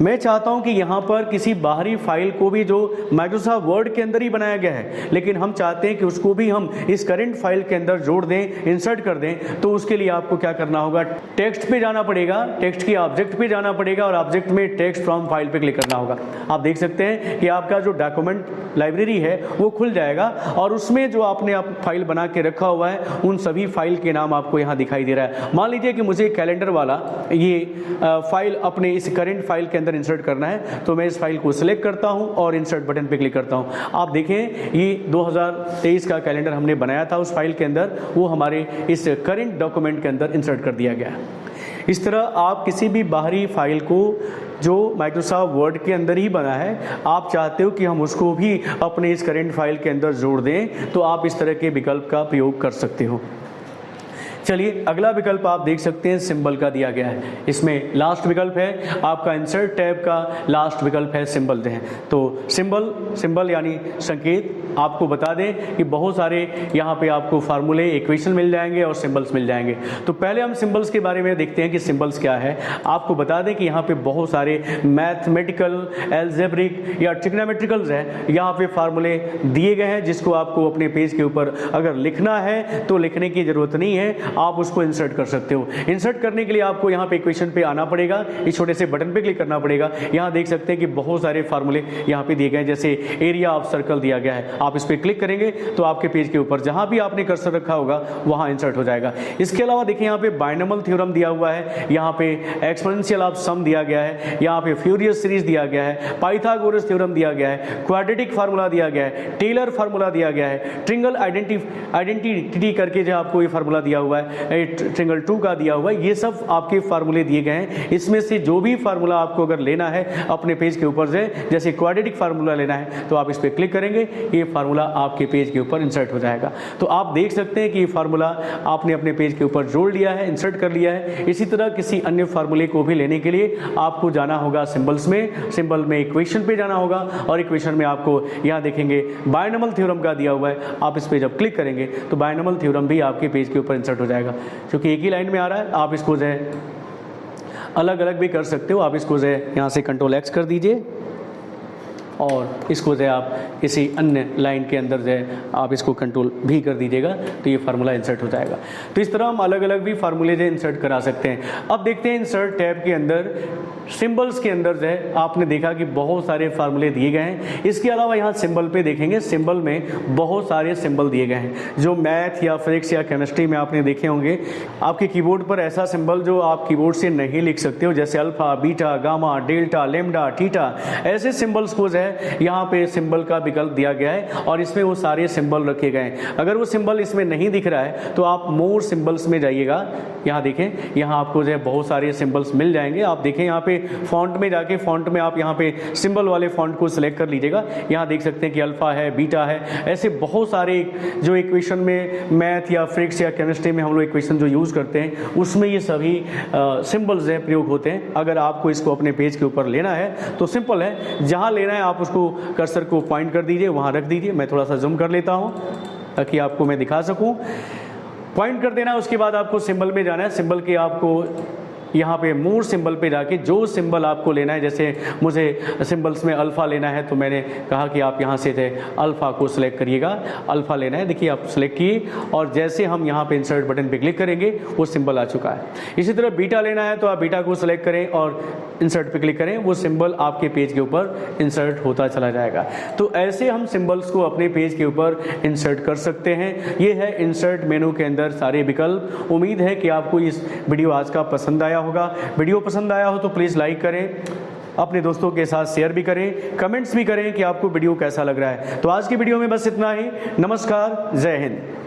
मैं चाहता हूं कि यहां पर किसी बाहरी फाइल को भी जो माइक्रोसॉफ्ट वर्ड के अंदर ही बनाया गया है, लेकिन हम चाहते हैं कि उसको भी हम इस करंट फाइल के अंदर जोड़ दें, इंसर्ट कर दें। तो उसके लिए आपको क्या करना होगा, टेक्स्ट पे जाना पड़ेगा, टेक्स्ट के ऑब्जेक्ट पे जाना पड़ेगा और ऑब्जेक्ट में टेक्स्ट फ्रॉम फाइल पे क्लिक करना होगा। आप देख सकते हैं कि आपका जो डॉक्यूमेंट लाइब्रेरी है वो खुल जाएगा और उसमें जो आपने फाइल बना के रखा हुआ है उन सभी फाइल के नाम आपको यहाँ दिखाई दे रहा है। मान लीजिए कि मुझे कैलेंडर वाला ये फाइल अपने इस करंट फाइल के अंदर इंसर्ट करना है, तो मैं इस फाइल को सिलेक्ट करता हूं और इंसर्ट बटन पे क्लिक करता हूं। आप देखें ये 2023 का कैलेंडर हमने बनाया था उस फाइल के अंदर, वो हमारे इस करंट डॉक्यूमेंट के अंदर इंसर्ट कर दिया गया है। इस तरह आप किसी भी बाहरी फाइल को जो माइक्रोसॉफ्ट वर्ड के अंदर ही बना है, आप चाहते हो कि हम उसको भी अपने इस करंट फाइल के अंदर जोड़ दें, तो आप इस तरह के विकल्प का प्रयोग कर सकते हो। चलिए अगला विकल्प आप देख सकते हैं सिंबल का दिया गया है। इसमें लास्ट विकल्प है आपका इंसर्ट टैब का लास्ट विकल्प है सिंबल दें। तो सिंबल यानी संकेत, आपको बता दें कि बहुत सारे यहाँ पे आपको फार्मूले, इक्वेशन मिल जाएंगे और सिंबल्स मिल जाएंगे। तो पहले हम सिंबल्स के बारे में देखते हैं कि सिंबल्स क्या है। आपको बता दें कि यहाँ पे बहुत सारे मैथमेटिकल, एल्जेब्रिक या ट्रिग्नोमेट्रिकल है, यहाँ पे फार्मूले दिए गए हैं जिसको आपको अपने पेज के ऊपर अगर लिखना है तो लिखने की जरूरत नहीं है, आप उसको इंसर्ट कर सकते हो। इंसर्ट करने के लिए आपको यहाँ पे इक्वेशन पे आना पड़ेगा, इस छोटे से बटन पे क्लिक करना पड़ेगा। यहाँ देख सकते हैं कि बहुत सारे फार्मूले यहाँ पे दिए गए हैं, जैसे एरिया ऑफ सर्कल दिया गया है। आप इस पर क्लिक करेंगे तो आपके पेज के ऊपर जहाँ भी आपने कर्सर रखा होगा वहाँ इंसर्ट हो जाएगा। इसके अलावा देखिए यहाँ पे बाइनोमियल थ्योरम दिया हुआ है, यहाँ पे एक्सपोनेंशियल ऑफ सम दिया गया है, यहाँ पे फ्यूरियर सीरीज दिया गया है, पाइथागोरस थ्योरम दिया गया है, क्वाड्रेटिक फार्मूला दिया गया है, टेलर फार्मूला दिया गया है, ट्रिंगल आइडेंटिटी करके जो आपको ये फार्मूला दिया हुआ है, है, ट्रिंगल 2 का दिया हुआ है, ये सब आपके फार्मूले दिए गए हैं। इसमें से जो भी फार्मूला आपको अगर लेना है अपने पेज के ऊपर से, जैसे क्वाड्रेटिक फार्मूला लेना है तो आप इस पर क्लिक करेंगे, ये फार्मूला आपके पेज के ऊपर इंसर्ट हो जाएगा। तो आप देख सकते हैं कि ये फार्मूला आपने अपने पेज के ऊपर जोड़ लिया है, इंसर्ट कर लिया है। इसी तरह किसी अन्य फार्मूले को भी लेने के लिए आपको जाना होगा सिंबल्स में, सिंबल में इक्वेशन पे जाना होगा और इक्वेशन में आपको यहाँ देखेंगे बायनॉमियल थ्योरम का दिया हुआ है। आप इस पर जब क्लिक करेंगे तो बायनॉमियल थ्योरम भी आपके पेज के ऊपर इंसर्ट हो जाएगा। क्योंकि एक ही लाइन में आ रहा है, आप इसको जो है अलग अलग भी कर सकते हो। आप इसको जो है यहाँ से कंट्रोल X कर दीजिए और इसको जो है आप किसी अन्य लाइन के अंदर जो है आप इसको कंट्रोल भी कर दीजिएगा तो ये फार्मूला इंसर्ट हो जाएगा। तो इस तरह हम अलग अलग भी फार्मूले जो इंसर्ट करा सकते हैं। अब देखते हैं इंसर्ट टैब के अंदर सिंबल्स के अंदर जो है आपने देखा कि बहुत सारे फार्मूले दिए गए हैं। इसके अलावा यहाँ सिंबल पे देखेंगे, सिंबल में बहुत सारे सिंबल दिए गए हैं जो मैथ या फिजिक्स या केमिस्ट्री में आपने देखे होंगे। आपके कीबोर्ड पर ऐसा सिंबल जो आप कीबोर्ड से नहीं लिख सकते हो, जैसे alpha, beta, gamma, delta, lambda, theta, ऐसे सिंबल्स को जो है यहाँ पे सिंबल का विकल्प दिया गया है और इसमें वो सारे सिंबल रखे गए हैं। अगर वो सिंबल इसमें नहीं दिख रहा है तो आप मोर सिंबल्स में जाइएगा। यहाँ देखें, यहाँ आपको जो है बहुत सारे सिंबल्स मिल जाएंगे। आप देखें यहाँ पे फॉन्ट में जाके फॉन्ट में आप यहाँ पे सिंबल वाले फॉन्ट को सिलेक्ट कर लीजिएगा। यहाँ देख सकते हैं कि अल्फा है, बीटा है, ऐसे बहुत सारे जो इक्वेशन में मैथ या फिजिक्स या केमिस्ट्री में हम लोग इक्वेशन जो यूज़ करते हैं उसमें ये सभी सिंबल्स हैं प्रयोग होते हैं। अगर आपको इसको अपने पेज के ऊपर लेना है तो सिंपल है, जहाँ लेना है आप उसको कर्सर को पॉइंट कर दीजिए, वहाँ रख दीजिए। मैं थोड़ा सा जूम कर लेता हूँ ताकि आपको मैं दिखा सकूँ। पॉइंट कर देना है, उसके बाद आपको सिंबल में जाना है। सिंबल के आपको यहाँ पे मोर सिंबल पे जाके जो सिंबल आपको लेना है, जैसे मुझे सिंबल्स में अल्फ़ा लेना है तो मैंने कहा कि आप यहाँ से थे अल्फ़ा को सिलेक्ट करिएगा। अल्फ़ा लेना है, देखिए आप सिलेक्ट किए और जैसे हम यहाँ पे इंसर्ट बटन पे क्लिक करेंगे वो सिंबल आ चुका है। इसी तरह बीटा लेना है तो आप बीटा को सिलेक्ट करें और इंसर्ट पे क्लिक करें, वो सिंबल आपके पेज के ऊपर इंसर्ट होता चला जाएगा। तो ऐसे हम सिंबल्स को अपने पेज के ऊपर इंसर्ट कर सकते हैं। ये है इंसर्ट मेनू के अंदर सारे विकल्प। उम्मीद है कि आपको इस वीडियो आज का पसंद आया होगा। वीडियो पसंद आया हो तो प्लीज़ लाइक करें, अपने दोस्तों के साथ शेयर भी करें, कमेंट्स भी करें कि आपको वीडियो कैसा लग रहा है। तो आज की वीडियो में बस इतना ही। नमस्कार, जय हिंद।